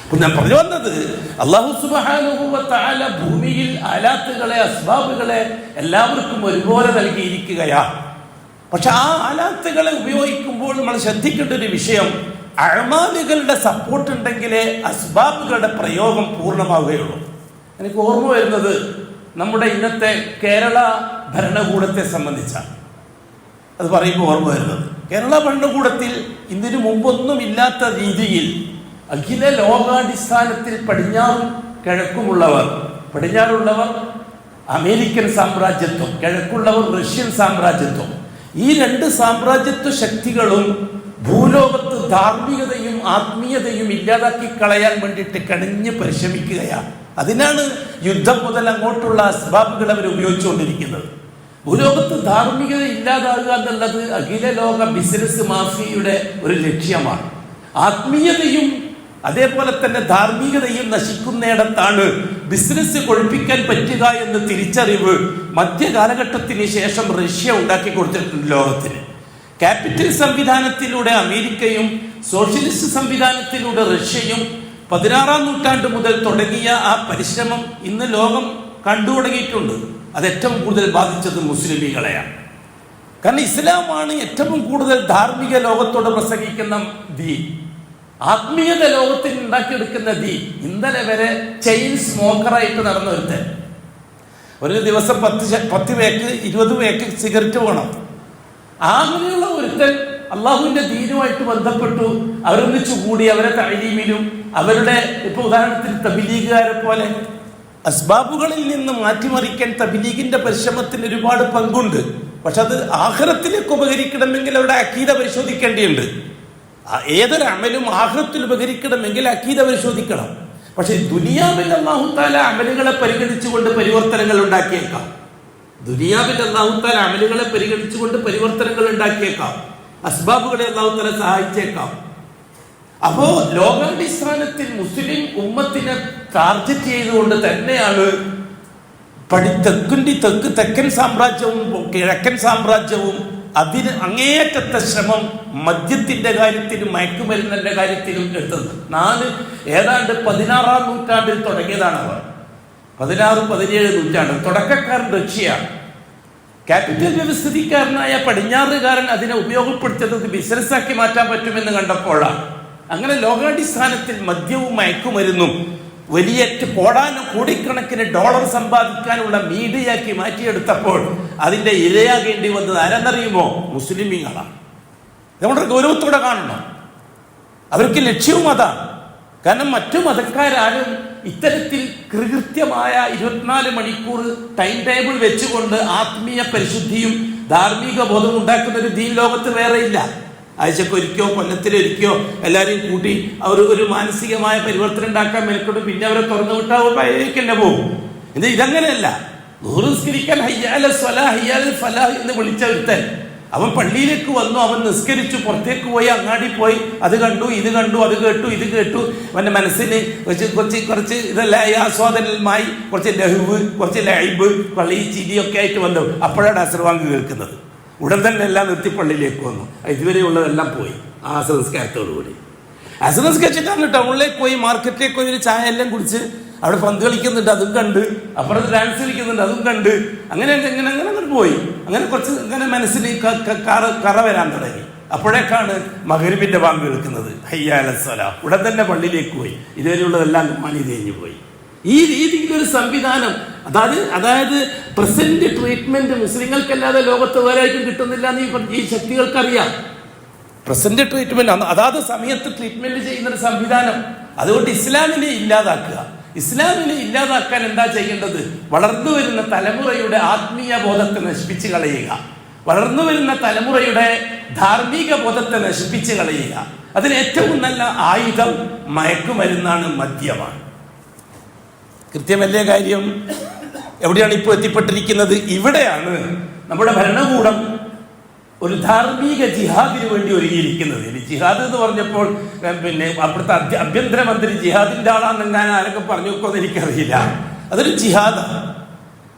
അപ്പൊ ഞാൻ പറഞ്ഞു വന്നത്, അല്ലാഹു സുബ്ഹാനഹു വ തആല ഭൂമിയിൽ ആലാത്തുകളെ, അസ്ബാബുകളെ എല്ലാവർക്കും ഒരുപോലെ നൽകിയിരിക്കുകയാണ്. പക്ഷെ ആ ആലാത്തുകളെ ഉപയോഗിക്കുമ്പോൾ നമ്മൾ ശ്രദ്ധിക്കേണ്ട ഒരു വിഷയം, അഅ്മാലുകളുടെ സപ്പോർട്ട് ഉണ്ടെങ്കിലേ അസ്ബാബുകളുടെ പ്രയോഗം പൂർണ്ണമാവുകയുള്ളൂ. എനിക്ക് ഓർമ്മ വരുന്നത് നമ്മുടെ ഇന്നത്തെ കേരള ഭരണകൂടത്തെ സംബന്ധിച്ചാണ്. അത് പറയുമ്പോൾ ഓർമ്മ വരുന്നത്, കേരള ഭരണകൂടത്തിൽ ഇതിനു മുമ്പൊന്നും ഇല്ലാത്ത രീതിയിൽ അഖില ലോകാടിസ്ഥാനത്തിൽ പടിഞ്ഞാറും കിഴക്കുമുള്ളവർ, പടിഞ്ഞാറുള്ളവർ അമേരിക്കൻ സാമ്രാജ്യത്വം, കിഴക്കുള്ളവർ റഷ്യൻ സാമ്രാജ്യത്വം, ഈ 2 സാമ്രാജ്യത്വ ശക്തികളും ഭൂലോകത്ത് ധാർമ്മികതയും ആത്മീയതയും ഇല്ലാതാക്കി കളയാൻ വേണ്ടിയിട്ട് കണിഞ്ഞ് പരിശ്രമിക്കുകയാണ്. അതിനാണ് യുദ്ധം മുതൽ അങ്ങോട്ടുള്ള അസ്ബാബുകൾ അവർ ഉപയോഗിച്ചുകൊണ്ടിരിക്കുന്നത്. ഭൂലോകത്ത് ധാർമ്മികത ഇല്ലാതാകുക എന്നുള്ളത് അഖില ലോക ബിസിനസ് മാഫിയയുടെ ഒരു ലക്ഷ്യമാണ്. ആത്മീയതയും അതേപോലെ തന്നെ ധാർമ്മികതയും നശിക്കുന്നിടത്താണ് ബിസിനസ് കൊഴിപ്പിക്കാൻ പറ്റുക എന്ന് തിരിച്ചറിവ് മധ്യകാലഘട്ടത്തിന് ശേഷം റഷ്യ ഉണ്ടാക്കി കൊടുത്തിട്ടുണ്ട് ലോകത്തിന്. ക്യാപിറ്റൽ സംവിധാനത്തിലൂടെ അമേരിക്കയും സോഷ്യലിസ്റ്റ് സംവിധാനത്തിലൂടെ റഷ്യയും 16-ാം നൂറ്റാണ്ട് മുതൽ തുടങ്ങിയ ആ പരിശ്രമം ഇന്ന് ലോകം കണ്ടു തുടങ്ങിയിട്ടുണ്ട്. അത് ഏറ്റവും കൂടുതൽ ബാധിച്ചത് മുസ്ലിമീങ്ങളെയാണ്. കാരണം ഇസ്ലാമാണ് ഏറ്റവും കൂടുതൽ ധാർമ്മിക ലോകത്തോട് പ്രസംഗിക്കുന്ന ദീൻ, ആത്മീയത ലോകത്തിൽ ഉണ്ടാക്കിയെടുക്കുന്ന ദീൻ. ഇന്നലെ വരെ ചെയിൻ സ്മോക്കറായിട്ട് നടന്ന ഒരു ദിവസം 10 പേക്ക് 20 പേക്ക് സിഗരറ്റ് വേണം. അങ്ങനെയുള്ള ഒരുത്തൻ അള്ളാഹുവിന്റെ ദീനുമായിട്ട് ബന്ധപ്പെട്ടു, അവരൊന്നിച്ചു കൂടി, അവരെ തഅലീമിലും അവരുടെ, ഇപ്പൊ ഉദാഹരണത്തിന് തബ്ലീഗുകാരെ പോലെ അസ്ബാബുകളിൽ നിന്ന് മാറ്റിമറിക്കാൻ തബ്ലീഗിന്റെ പരിശ്രമത്തിന് ഒരുപാട് പങ്കുണ്ട്. പക്ഷെ അത് ആഖിറത്തിലേക്ക് ഉപകരിക്കണമെങ്കിൽ അവിടെ അഖീദ പരിശോധിക്കേണ്ടിയുണ്ട്. ഏതൊരു അമലും ആഖിറത്തിൽ ഉപകരിക്കണമെങ്കിൽ അഖീദ പരിശോധിക്കണം. പക്ഷെ ദുനിയാവിൽ അല്ലാഹു തആല അമലുകളെ പരിഗണിച്ചുകൊണ്ട് പരിവർത്തനങ്ങൾ ഉണ്ടാക്കിയേക്കാം. ദുനിയാവിൽ അല്ലാഹു തആല അമലുകളെ പരിഗണിച്ചുകൊണ്ട് പരിവർത്തനങ്ങൾ ഉണ്ടാക്കിയേക്കാം. അസ്ബാബുകളെ അല്ലാഹു തആല സഹായിച്ചേക്കാം. അപ്പോ ലോകാടിസ്ഥാനത്തിൽ മുസ്ലിം ഉമ്മത്തിനെ ടാർഗറ്റ് ചെയ്തുകൊണ്ട് തന്നെയാണ് തെക്കൻ സാമ്രാജ്യവും കിഴക്കൻ സാമ്രാജ്യവും അതിന് അങ്ങേയറ്റത്തെ ശ്രമം മദ്യത്തിന്റെ കാര്യത്തിലും മയക്കുമരുന്നിന്റെ കാര്യത്തിലും എടുത്തത്. ഏതാണ്ട് 16-ാം നൂറ്റാണ്ടിൽ തുടങ്ങിയതാണ് അവർ. 16-17 നൂറ്റാണ്ട് തുടക്കക്കാരൻ റഷ്യയാണ്. ക്യാപിറ്റൽ വ്യവസ്ഥിതിക്കാരനായ പടിഞ്ഞാറുകാരൻ അതിനെ ഉപയോഗപ്പെടുത്തുന്നത് ബിസിനസ്സാക്കി മാറ്റാൻ പറ്റുമെന്ന് കണ്ടപ്പോഴാണ്. അങ്ങനെ ലോകാടിസ്ഥാനത്തിൽ മദ്യവും മയക്കുമരുന്നും വലിയ കോടിക്കണക്കിന് ഡോളർ സമ്പാദിക്കാനുള്ള മീഡിയയാക്കി മാറ്റിയെടുത്തപ്പോൾ അതിന്റെ ഇരയാകേണ്ടി വന്നത് ആരെന്നറിയുമോ? മുസ്ലിമീങ്ങളാണ്. നമ്മുടെ ഗൗരവത്തോടെ കാണണം. അവർക്ക് ലക്ഷ്യവും അതാണ്. കാരണം മറ്റു മതക്കാരും ഇത്തരത്തിൽ കൃത്യമായ 24 മണിക്കൂർ ടൈം ടേബിൾ വെച്ചുകൊണ്ട് ആത്മീയ പരിശുദ്ധിയും ധാർമ്മിക ബോധവും ഉണ്ടാക്കുന്ന ഒരു ദീൻ ലോകത്ത് വേറെ ഇല്ല. ആഴ്ചക്കൊരിക്കോ കൊല്ലത്തിലൊരിക്കോ എല്ലാവരെയും കൂട്ടി അവർ ഒരു മാനസികമായ പരിവർത്തനം ഉണ്ടാക്കാൻ മേൽക്കൊണ്ട് പിന്നെ അവരെ തുറന്നു വിട്ടാൽ പഴയക്ക് തന്നെ പോകും. ഇതങ്ങനെയല്ല. നിസ്കരിക്കാൻ ഹയ്യാല സ്വലാ ഹയ്യാൽ ഫലാഹ് എന്ന് വിളിച്ച ഒരുത്തൻ അവൻ പള്ളിയിലേക്ക് വന്നു, അവൻ നിസ്കരിച്ചു, പുറത്തേക്ക് പോയി, അങ്ങാടി പോയി, അത് കണ്ടു, ഇത് കണ്ടു, അത് കേട്ടു, ഇത് കേട്ടു. അവന്റെ മനസ്സിന് കുറച്ച് ഇതെല്ലാം ആസ്വാദനമായി കുറച്ച് ലഹുവ്, കുറച്ച് ലൈബ്, കളി, ചിരിയൊക്കെ ആയിട്ട് വന്നു. അപ്പോഴാണ് അസ്രവാങ്ക് കേൾക്കുന്നത്. ഉടൻ തന്നെ എല്ലാം നിർത്തി പള്ളിയിലേക്ക് വന്നു. ഇതുവരെയുള്ളതെല്ലാം പോയി ആ അസംസ്കാരത്തോടുകൂടി. അസംസ്കരിച്ചിട്ടാണ് ടൗണിലേക്ക് പോയി, മാർക്കറ്റിലേക്ക് പോയി, ഒരു ചായ എല്ലാം കുടിച്ച് അവിടെ പന്ത് കളിക്കുന്നുണ്ട്, അതും കണ്ട്, അപ്പുറത്ത് ഡാൻസ് കളിക്കുന്നുണ്ട്, അതും കണ്ട്, അങ്ങനെ പോയി. അങ്ങനെ കുറച്ച് അങ്ങനെ മനസ്സിന് കറ വരാൻ തുടങ്ങി. അപ്പോഴേക്കാണ് മഗ്‌രിബിന്റെ ബാങ്ക് കേൾക്കുന്നത്, ഹയ്യ അലൽ സ്വലാ. ഉടൻ തന്നെ പള്ളിയിലേക്ക് പോയി. ഇതുവരെയുള്ളതെല്ലാം മണി തേഞ്ഞു പോയി. ഈ രീതിയിലൊരു സംവിധാനം, അതായത് പ്രസന്റ് ട്രീറ്റ്മെന്റ് മുസ്ലിങ്ങൾക്കല്ലാതെ ലോകത്ത് വേറെ ആയിട്ടും കിട്ടുന്നില്ല എന്ന് ഈ ശക്തികൾക്കറിയാം. പ്രസന്റ് ട്രീറ്റ്മെന്റ് അതാത് സമയത്ത് ട്രീറ്റ്മെന്റ് ചെയ്യുന്ന ഒരു സംവിധാനം. അതുകൊണ്ട് ഇസ്ലാമിനെ ഇല്ലാതാക്കുക. ഇസ്ലാമിനെ ഇല്ലാതാക്കാൻ എന്താ ചെയ്യേണ്ടത്? വളർന്നു വരുന്ന തലമുറയുടെ ആത്മീയ ബോധത്തെ നശിപ്പിച്ച് കളയുക, വളർന്നു വരുന്ന തലമുറയുടെ ധാർമ്മിക ബോധത്തെ നശിപ്പിച്ച് കളയുക. അതിന് ഏറ്റവും നല്ല ആയുധം മയക്കുമരുന്നാണ്, മദ്യമാണ്. കൃത്യമല്ലേ കാര്യം? എവിടെയാണ് ഇപ്പോൾ എത്തിപ്പെട്ടിരിക്കുന്നത്? ഇവിടെയാണ് നമ്മുടെ ഭരണകൂടം ഒരു ധാർമ്മിക ജിഹാദിന് വേണ്ടി ഒരുങ്ങിയിരിക്കുന്നത്. ജിഹാദ് എന്ന് പറഞ്ഞപ്പോൾ പിന്നെ അവിടുത്തെ ആഭ്യന്തരമന്ത്രി ജിഹാദിന്റെ ആളാണെന്ന് ആരൊക്കെ പറഞ്ഞു വെക്കുമെന്ന് എനിക്കറിയില്ല. അതൊരു ജിഹാദാണ്.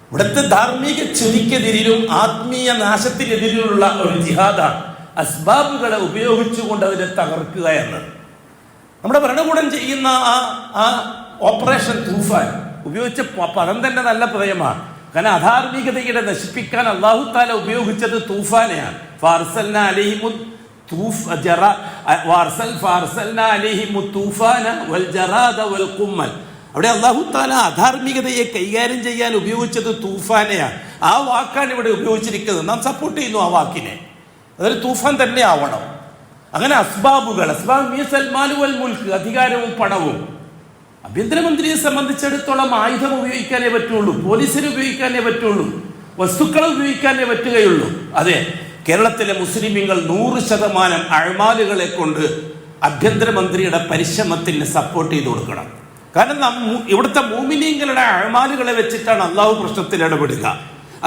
ഇവിടുത്തെ ധാർമ്മിക ചുരിക്കെതിരിലും ആത്മീയ നാശത്തിനെതിരിലുള്ള ഒരു ജിഹാദാണ്. അസ്ബാബുകളെ ഉപയോഗിച്ചുകൊണ്ട് അതിനെ തകർക്കുക എന്നത് നമ്മുടെ ഭരണകൂടം ചെയ്യുന്ന ആ ഓപ്പറേഷൻ തൂഫാൻ ഉപയോഗിച്ച പദം തന്നെ നല്ല പ്രയമാണ്. കാരണം അധാർമികതയുടെ നശിപ്പിക്കാൻ അല്ലാഹു തആല ഉപയോഗിച്ചത് തൂഫാനെയാണ്. അവിടെ അല്ലാഹു തആല അധാർമികതയെ കൈകാര്യം ചെയ്യാൻ ഉപയോഗിച്ചത് തൂഫാനെയാണ്. ആ വാക്കാണ് ഇവിടെ ഉപയോഗിച്ചിരിക്കുന്നത്. നാം സപ്പോർട്ട് ചെയ്യുന്നു ആ വാക്കിനെ. അതൊരു തൂഫാൻ തന്നെ ആവണം. അങ്ങനെ അസ്ബാബുകൾ, മുൽക്ക്, അധികാരവും പണവും. ആഭ്യന്തരമന്ത്രിയെ സംബന്ധിച്ചിടത്തോളം ആയുധം ഉപയോഗിക്കാനേ പറ്റുള്ളൂ, പോലീസിനെ ഉപയോഗിക്കാനേ പറ്റുള്ളൂ, വസ്തുക്കളെ ഉപയോഗിക്കാനേ പറ്റുകയുള്ളൂ. അതെ, കേരളത്തിലെ മുസ്ലിമീങ്ങൾ 100% അഅ്മാലുകളെ കൊണ്ട് ആഭ്യന്തരമന്ത്രിയുടെ പരിശ്രമത്തിന് സപ്പോർട്ട് ചെയ്ത് കൊടുക്കണം. കാരണം ഇവിടുത്തെ മുഅ്മിനീങ്ങളുടെ അഅ്മാലുകളെ വെച്ചിട്ടാണ് അള്ളാഹു പ്രശ്നത്തിൽ ഇടപെടുക.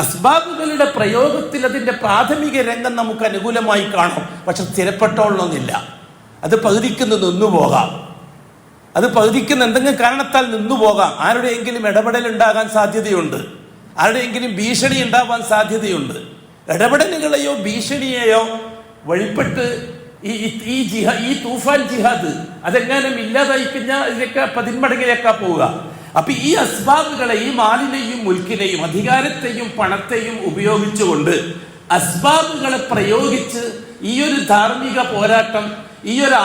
അസ്ബാബുകളുടെ പ്രയോഗത്തിൽ അതിന്റെ പ്രാഥമിക രംഗം നമുക്ക് അനുകൂലമായി കാണും. പക്ഷെ സ്ഥിരപ്പെട്ടോളണമെന്നില്ല. അത് പകുതിക്ക് നിന്നുപോകാം. അത് പകുതിക്കുന്ന എന്തെങ്കിലും കാരണത്താൽ നിന്നുപോകാം. ആരുടെയെങ്കിലും ഇടപെടൽ ഉണ്ടാകാൻ സാധ്യതയുണ്ട്, ആരുടെയെങ്കിലും ഭീഷണി ഉണ്ടാവാൻ സാധ്യതയുണ്ട്. ഇടപെടലുകളെയോ ഭീഷണിയെയോ വഴിപ്പെട്ട് ഈ തൂഫാൻ ജിഹാദ് അതെങ്ങാനും ഇല്ലാതായി കഴിഞ്ഞാൽ ഇതിലേക്ക് 10 മടങ്ങിലേക്കാ പോവുക. അപ്പൊ ഈ അസ്ബാബുകളെ, ഈ മാലിനെയും മുൽക്കിനെയും അധികാരത്തെയും പണത്തെയും ഉപയോഗിച്ചുകൊണ്ട് അസ്ബാബുകളെ പ്രയോഗിച്ച് ഈ ഒരു ധാർമ്മിക പോരാട്ടം, ഈ ഒരു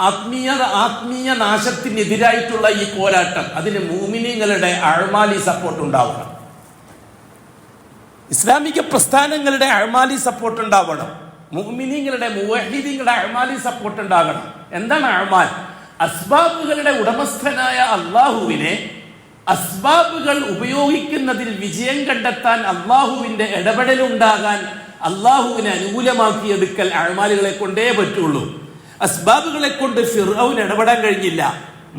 ആത്മീയ നാശത്തിനെതിരായിട്ടുള്ള ഈ പോരാട്ടം, അതിന് മുഅ്മിനീങ്ങളുടെ അഅ്മാലി സപ്പോർട്ട് ഉണ്ടാവണം. ഇസ്ലാമിക പ്രസ്ഥാനങ്ങളുടെ അഅ്മാലി സപ്പോർട്ട് ഉണ്ടാവണം. മുഅ്മിനീങ്ങളുടെ മുവഹ്ഹിദീങ്ങളുടെ അഅ്മാലി സപ്പോർട്ട് ഉണ്ടാകണം. എന്താണ് അഅ്മാൽ? അസ്ബാബുകളുടെ ഉടമസ്ഥനായ അള്ളാഹുവിനെ അസ്ബാബുകൾ ഉപയോഗിക്കുന്നതിൽ വിജയം കണ്ടെത്താൻ, അള്ളാഹുവിന്റെ ഇടപെടലുണ്ടാകാൻ, അള്ളാഹുവിനെ അനുകൂലമാക്കിയെടുക്കൽ അഅ്മാലുകളെ കൊണ്ടേ പറ്റുള്ളൂ. അസ്ബാബുകളെ കൊണ്ട് ഫിർഔന് ഇടപെടാൻ കഴിഞ്ഞില്ല.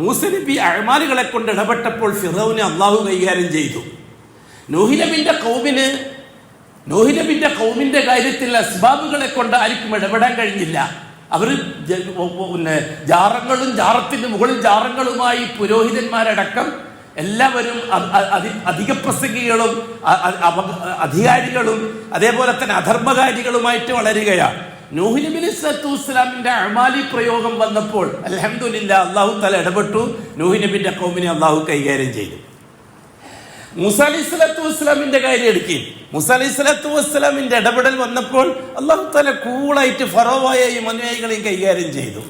മൂസ നബി അഅ്മാലുകളെ കൊണ്ട് ഇടപെട്ടപ്പോൾ ഫിർഔനെ അള്ളാഹു കൈകാര്യം ചെയ്തു. നൂഹ് നബിന്റെ ഖൗമിന്റെ കാര്യത്തിൽ അസ്ബാബുകളെ കൊണ്ട് ആർക്കും ഇടപെടാൻ കഴിഞ്ഞില്ല. അവർ ജാറങ്ങളും ജാറത്തിന് മുകളിൽ ജാറങ്ങളുമായി പുരോഹിതന്മാരടക്കം എല്ലാവരും അധിക പ്രസംഗികളും അധികാരികളും അതേപോലെ തന്നെ അധർമ്മകാരികളുമായിട്ട് വളരുകയാണ്. നൂഹ് നബി സ്വല്ലല്ലാഹു അലൈഹി വസല്ലമിന്റെ അഅ്മാലി പ്രയോഗം വന്നപ്പോൾ അൽഹംദുലില്ലാഹ് അല്ലാഹു തആല ഇടപെട്ടു. നൂഹ് നബിന്റെ ഖൗമിനെ അല്ലാഹു കൈകാര്യം ചെയ്തു. മൂസ അലൈഹിസ്സലാത്തു വസ്സലാമിന്റെ കാര്യം എടുക്കി. മൂസ അലൈഹിസ്സലാത്തു വസ്സലാമിന്റെ ഇടപെടൽ വന്നപ്പോൾ അല്ലാഹു തആല കൂളായിട്ട് ഫറോവയെയും അനുയായികളെയും കൈകാര്യം ചെയ്തു.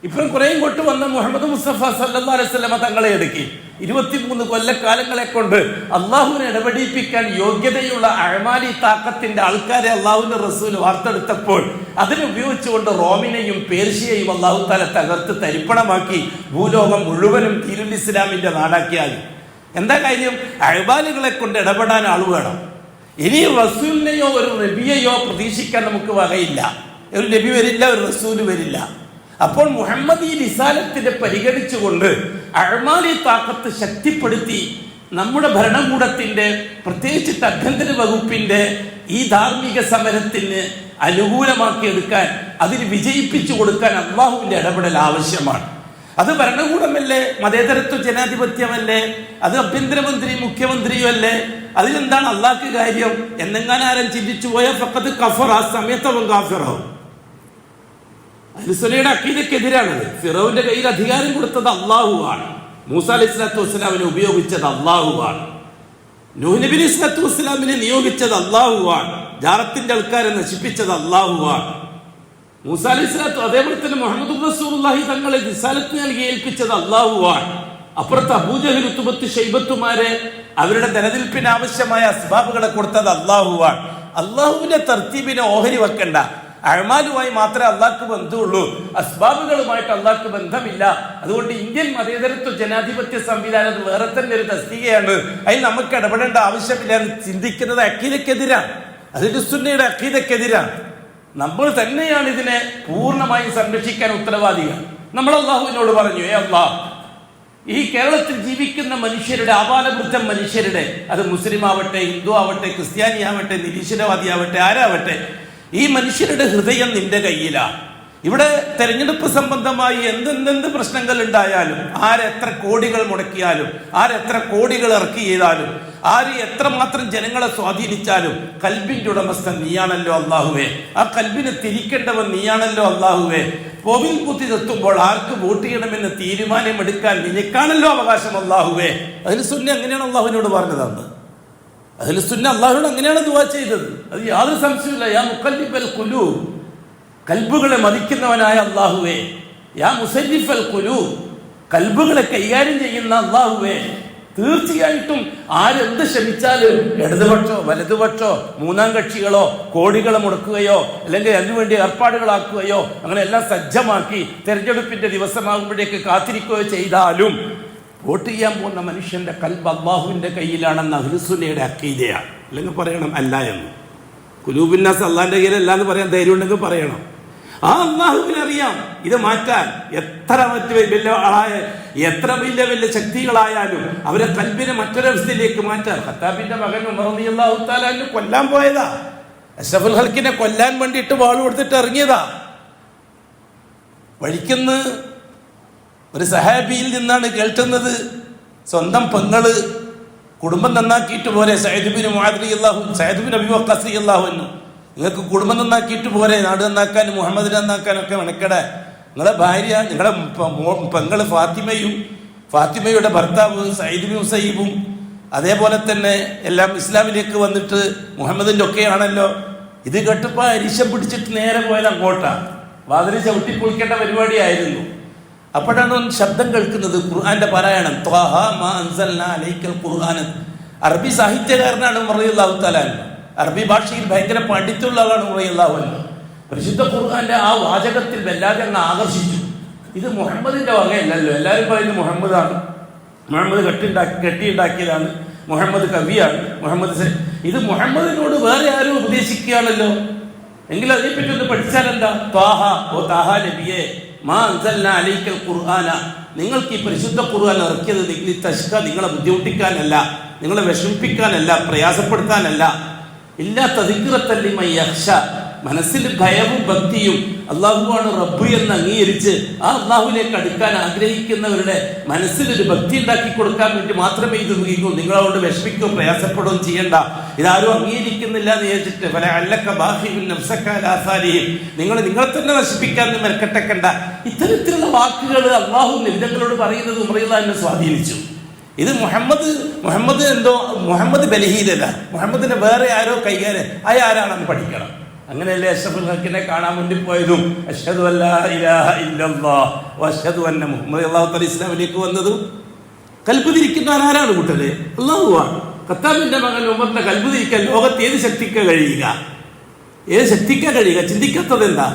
ഇപ്പം കുറെ ഇങ്ങോട്ട് വന്ന മുഹമ്മദ് മുസ്തഫ സല്ലല്ലാഹു അലൈഹി വസല്ലമ തങ്ങളെ എടുക്കി. 23 കൊല്ലക്കാലങ്ങളെ കൊണ്ട് അള്ളാഹുവിനെ ഇടപെടിപ്പിക്കാൻ യോഗ്യതയുള്ള അഅ്മാലി താക്കത്തിന്റെ ആൾക്കാരെ അള്ളാഹുവിന്റെ റസൂൽ വാർത്തെടുത്തപ്പോൾ അതിനുപയോഗിച്ചുകൊണ്ട് റോമിനെയും പേർഷ്യയെയും അള്ളാഹു തആല തകർത്ത് തരിപ്പണമാക്കി ഭൂലോകം മുഴുവനും ദീനുൽ ഇസ്ലാമിന്റെ നാടാക്കിയായി. എന്താ കാര്യം? അഅ്മാലുകളെ കൊണ്ട് ഇടപെടാൻ ആൾ വേണം. ഇനി റസൂലിനെയോ ഒരു നബിയെയോ പ്രതീക്ഷിക്കാൻ നമുക്ക് വകയില്ല. ഒരു നബി വരില്ല, ഒരു റസൂല് വരില്ല. അപ്പോൾ മുഹമ്മദ് ഈ റിസാലത്തിനെ പരിഗണിച്ചുകൊണ്ട് അഅ്മാലി താക്കത്ത് ശക്തിപ്പെടുത്തി നമ്മുടെ ഭരണകൂടത്തിന്റെ, പ്രത്യേകിച്ച് ആഭ്യന്തര വകുപ്പിന്റെ ഈ ധാർമ്മിക സമരത്തിന് അനുകൂലമാക്കിയെടുക്കാൻ, അതിന് വിജയിപ്പിച്ചു കൊടുക്കാൻ അള്ളാഹുവിന്റെ ഇടപെടൽ ആവശ്യമാണ്. അത് ഭരണകൂടമല്ലേ, മതേതരത്വ ജനാധിപത്യമല്ലേ, അത് ആഭ്യന്തരമന്ത്രി മുഖ്യമന്ത്രിയും അല്ലേ? അതിലെന്താണ് അള്ളാഹ്ക്ക് കാര്യം എന്നെങ്ങാനും ആരും ചിന്തിച്ചു പോയാൽ ഫഖദ് കഫറ, ആ സമയത്ത് അവൻ കാഫിറാവും. അഹ്ലുസുന്നയുടെ അഖീദക്കെതിരാണത്. ഫിറൗന്റെ കയ്യിൽ അധികാരം കൊടുത്തത് അള്ളാഹുവാണ്. മൂസ അലൈഹിസ്സലാത്തു വസ്സലാമിനെ ഉപയോഗിച്ചത് അള്ളാഹുവാണ്. നൂഹ് നബി അലൈഹിസ്സലാത്തു വസ്സലാമിനെ നിയോഗിച്ചത് അള്ളാഹുവാണ്. ജാറത്തിന്റെ ആൾക്കാരെ നശിപ്പിച്ചത് അള്ളാഹുവാണ്. മൂസ അലൈഹിസ്സലാത്തു, അതേപോലെ തന്നെ മുഹമ്മദ് റസൂലുള്ളാഹി തങ്ങളെ റിസാലത്ത് നൽകി ഏൽപ്പിച്ചത് അള്ളാഹുവാണ്. അപ്പുറത്ത് അബൂജഹൽ, ഉത്ബത്ത്, ശൈബത്തുമാരെ അവരുടെ നിലനിൽപ്പിന് ആവശ്യമായ അസ്ബാബുകളെ കൊടുത്തത് അള്ളാഹുവാണ്. അള്ളാഹുവിന്റെ തർത്തീബിനെ ഓഹരി വെക്കണ്ട. അഅ്മാലുമായി മാത്രമേ അള്ളാഹ്ക്ക് ബന്ധമുള്ളൂ, അസ്ബാബുകളുമായിട്ട് അള്ളാഹ്ക്ക് ബന്ധമില്ല. അതുകൊണ്ട് ഇന്ത്യൻ മതേതരത്വ ജനാധിപത്യ സംവിധാനം വേറെ തന്നെ ഒരു തസ്തികയാണ്, അതിൽ നമുക്ക് ഇടപെടേണ്ട ആവശ്യമില്ല എന്ന് ചിന്തിക്കുന്നത് അഖീദക്കെതിരാണ്. അതിന്റെ സുന്നയുടെ അഖീദക്കെതിരാണ്. നമ്മൾ തന്നെയാണ് ഇതിനെ പൂർണ്ണമായും സംരക്ഷിക്കാൻ ഉത്തരവാദികൾ. നമ്മൾ അള്ളാഹുവിനോട് പറഞ്ഞു, അള്ളാഹ്, ഈ കേരളത്തിൽ ജീവിക്കുന്ന മനുഷ്യരുടെ, ആബാലവൃദ്ധം മനുഷ്യരുടെ, അത് മുസ്ലിം ആവട്ടെ, ഹിന്ദു ആവട്ടെ, ക്രിസ്ത്യാനി ആവട്ടെ, നിരീശ്വരവാദി ആവട്ടെ, ആരാവട്ടെ, ഈ മനുഷ്യരുടെ ഹൃദയം നിന്റെ കയ്യിലാണ്. ഇവിടെ തെരഞ്ഞെടുപ്പ് സംബന്ധമായി എന്തെന്ത് പ്രശ്നങ്ങൾ ഉണ്ടായാലും, ആരെത്ര കോടികൾ മുടക്കിയാലും, ആരെത്ര കോടികൾ ഇറക്കി ചെയ്താലും, ആര് എത്രമാത്രം ജനങ്ങളെ സ്വാധീനിച്ചാലും, കൽബിന്റെ ഉടമസ്ഥൻ നീയാണല്ലോ അള്ളാഹുവേ. ആ കൽബിനെ തിരിക്കേണ്ടവൻ നീയാണല്ലോ അള്ളാഹുവേ. പോവിൽ കുത്തി തെത്തുമ്പോൾ ആർക്ക് വോട്ട് ചെയ്യണമെന്ന് തീരുമാനമെടുക്കാൻ നിനക്കാണല്ലോ അവകാശം അള്ളാഹുവേ. അതിന് സുന്ന അങ്ങനെയാണ് അള്ളാഹുവിനോട് പറഞ്ഞതാണ്. അതിൽ സുന്ന അള്ളാഹുവിനോട് അങ്ങനെയാണ് ദുആ ചെയ്തത്. അത് യാതൊരു സംശയമില്ല. യാ മുഖല്ലിബൽ ഖുലൂബ്, കൽബുകളെ മതിക്കുന്നവനായ അള്ളാഹുവേ. യാ മുസല്ലിഫൽ ഖുലൂബ്, കൽബുകളെ കൈകാര്യം ചെയ്യുന്ന അള്ളാഹുവേ. തീർച്ചയായിട്ടും ആരെന്ത് ശ്രമിച്ചാലും ഇടതുപക്ഷോ വലതുപക്ഷോ മൂന്നാം കക്ഷികളോ കോടികളെ മുടക്കുകയോ അല്ലെങ്കിൽ അതിനുവേണ്ടി ഏർപ്പാടുകളാക്കുകയോ അങ്ങനെ എല്ലാം സജ്ജമാക്കി തെരഞ്ഞെടുപ്പിന്റെ ദിവസമാകുമ്പോഴേക്ക് കാത്തിരിക്കുകയോ ചെയ്താലും വോട്ട് ചെയ്യാൻ പോകുന്ന മനുഷ്യന്റെ കൽബ് അള്ളാഹുവിന്റെ കയ്യിലാണെന്ന് അഹ്ലുസുന്നയുടെ അഖീദയാണ്. അല്ലെങ്കിൽ പറയണം അല്ല എന്ന്. ഖുലൂബുന്നാസ് അള്ളാഹിന്റെ കയ്യിലല്ല എന്ന് പറയാൻ ധൈര്യം ഉണ്ടെങ്കിൽ പറയണം. ആ അള്ളാഹുവിനറിയാം ഇത് മാറ്റാൻ. എത്ര വലിയ ആളായ, എത്ര വലിയ ശക്തികളായാലും അവരെ കൽബിനെ മറ്റൊരവസ്ഥയിലേക്ക് മാറ്റാൻ. ഖത്താബിന്റെ മകൻ ഉമർ റളിയല്ലാഹു തആല അൻഹു കൊല്ലാൻ പോയതാ. അഷ്റഫുൽ ഖൽഖിനെ കൊല്ലാൻ വേണ്ടിയിട്ട് വാൾ കൊടുത്തിട്ട് ഇറങ്ങിയതാ. വഴിക്കുന്ന് ഒരു സഹാബിയിൽ നിന്നാണ് കേൾക്കുന്നത്, സ്വന്തം പെങ്ങള് കുടുംബം നന്നാക്കിയിട്ട് പോരെ, സഅദ് ബിൻ മുആദ് റളിയല്ലാഹു, സഅദ് ബിൻ അബീ വഖാസ് റളിയല്ലാഹു അൻഹു, നിങ്ങൾക്ക് കുടുംബം നന്നാക്കിയിട്ട് പോരെ, നാട് നന്നാക്കാനും മുഹമ്മദിനെ നന്നാക്കാനൊക്കെ മെനക്കെട. നിങ്ങളെ ഭാര്യ, നിങ്ങളുടെ പെങ്ങള് ഫാത്തിമയുടെ ഭർത്താവ് സയ്യിദ് ബിൻ മുസയ്യിബും അതേപോലെ തന്നെ എല്ലാം ഇസ്ലാമിലേക്ക് വന്നിട്ട് മുഹമ്മദിന്റെ ഒക്കെയാണല്ലോ. ഇത് കേട്ടപ്പോൾ അരിശം പിടിച്ചിട്ട് നേരെ പോയത് അങ്ങോട്ടാ. വാതിൽ ചവിട്ടി പൊളിക്കേണ്ട പരിപാടിയായിരുന്നു. അപ്പോഴാണ് ശബ്ദം കേൾക്കുന്നത്, ഖുർആന്റെ പാരായണം. ത്വാഹ മാ അൻസൽനാ അലൈക്കൽ ഖുർആന. അറബി സാഹിത്യകാരനാണ് റളിയല്ലാഹു തആല. അറബി ഭാഷയിൽ ഭയങ്കര പാണ്ഡിത്യമുള്ള ആളാണ് റളിയല്ലാഹു അൻഹു. പരിശുദ്ധ ഖുർആന്റെ ആ വാചകത്തിൽ വല്ലാതെ അങ്ങ് ആകർഷിച്ചു. ഇത് മുഹമ്മദിന്റെ വകയല്ലല്ലോ. എല്ലാവരും പറയുന്നത് മുഹമ്മദാണ്. മുഹമ്മദ് കെട്ടിയുണ്ടാക്കിയതാണ്, മുഹമ്മദ് കവിയാണ്, ഇത് മുഹമ്മദിനോട് വേറെ ആരും ഉപദേശിക്കുകയാണല്ലോ. എങ്കിൽ അതിനെപ്പറ്റി ഒന്ന് പഠിച്ചാൽ എന്താ? ത്വാഹ, ഓ താഹ നബിയെ, മാ അൻസൽനാ അലൈക്കൽ ഖുർആന, നിങ്ങൾക്ക് ഈ പരിശുദ്ധ ഖുർആൻ ഇറക്കിയത് നിങ്ങളെ ബുദ്ധിമുട്ടിക്കാനല്ല, നിങ്ങളെ വിഷമിപ്പിക്കാനല്ല, പ്രയാസപ്പെടുത്താനല്ല. ഇല്ലാ തദിക്റത്തൻ ലിമൻ യഖ്ശ, മനസ്സിൽ ഭയവും ഭക്തിയും അള്ളാഹുവാണ് റബ്ബ് എന്ന് അംഗീകരിച്ച് ആ അള്ളാഹുവിലേക്ക് അടുക്കാൻ ആഗ്രഹിക്കുന്നവരുടെ മനസ്സിലൊരു ഭക്തി ഉണ്ടാക്കി കൊടുക്കാൻ വേണ്ടി മാത്രമേ ഇത് ഉപയോഗിക്കൂ. നിങ്ങളോട് വിഷമിക്കുകയോ പ്രയാസപ്പെടുകയും ചെയ്യണ്ട. ഇതാരും അംഗീകരിക്കുന്നില്ല എന്ന് വിചാരിച്ചിട്ട് നിങ്ങളെ തന്നെ നശിപ്പിക്കാൻ മെനക്കെട്ടേക്കണ്ട. ഇത്തരത്തിലുള്ള വാക്കുകൾ അള്ളാഹു നബികളോട് പറയുന്നത് ഉമറിയല്ലാഹു എന്നെ സ്വാധീനിച്ചു. ഇത് മുഹമ്മദ് ബലഹീനല്ല, മുഹമ്മദിനെ വേറെ ആരോ കൈകാര്യം ആരാണെന്ന് പഠിക്കണം. അങ്ങനെയല്ലേ അഷ്റഫുൽ ഹക്കിനെ കാണാൻ വേണ്ടി പോയതും അഷ്ഹദു അല്ലാ ഇലാഹ ഇല്ലല്ലാഹ് വഅഷ്ഹദു അന്ന മുഹമ്മദ് അല്ലാഹു തആല ഇസ്ലാമിലേക്ക് വന്നതും. കൽബ് തിരിക്കുന്ന ആരാണ് കൂട്ടര്? അല്ലാഹുവാണ്. ഖത്താബിന്റെ മകൻ ഉമറിന്റെ കൽബ് തിരിക്കാൻ ലോകത്ത് ഏത് ശക്തിക്കാ കഴിയുക? ചിന്തിക്കാത്തത് എന്താ?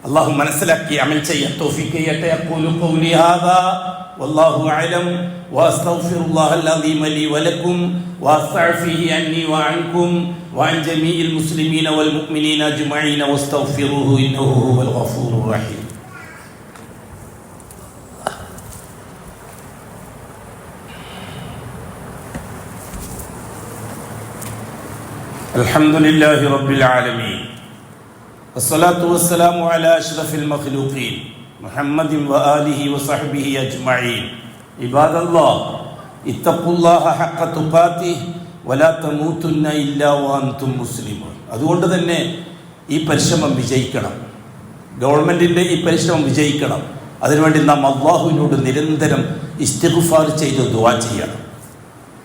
അള്ളാഹു മനസ്സിലാക്കി അമൽ ചെയ്യാൻ തൗഫീഖ് ചെയ്യട്ടെ. അഖൂലു ഖൗലി ഹാദാ വല്ലാഹു അഅലം വഅസ്തഗ്ഫിറുല്ലാഹൽ അദീമ ലി വലക്കും വഅസ്തഗ്ഫിഹി അന്നി വഅൻകും വഅൻ ജമീഇൽ മുസ്ലിമീന വൽ മുഅ്മിനീന അജ്മഈന വസ്തഗ്ഫിറുഹു ഇന്നഹു ഹുവൽ ഗഫൂറുർ റഹീം. അൽഹംദുലില്ലാഹി റബ്ബിൽ ആലമീൻ വസ്സലാത്തു വസ്സലാമു അലാ അഷ്റഫിൽ മഖ്ലൂഖീൻ മുഹമ്മദിൻ വആലിഹി വസഹ്ബിഹി അജ്മഈൻ. ഇബാദല്ലാഹ് ഇത്തഖുല്ലാഹ ഹഖ്ക തുഖാതിഹി വലാ തമൂതുന്ന ഇല്ലാ വഅൻതും മുസ്ലിമൂൻ. അതുകൊണ്ട് തന്നെ ഈ പരിശ്രമം വിജയിക്കണം, ഗവൺമെന്റിന്റെ ഈ പരിശ്രമം വിജയിക്കണം. അതിനുവേണ്ടി നാം അല്ലാഹുവിനോട് നിരന്തരം ഇസ്തിഗ്ഫാർ ചെയ്ത് ദുആ ചെയ്യണം.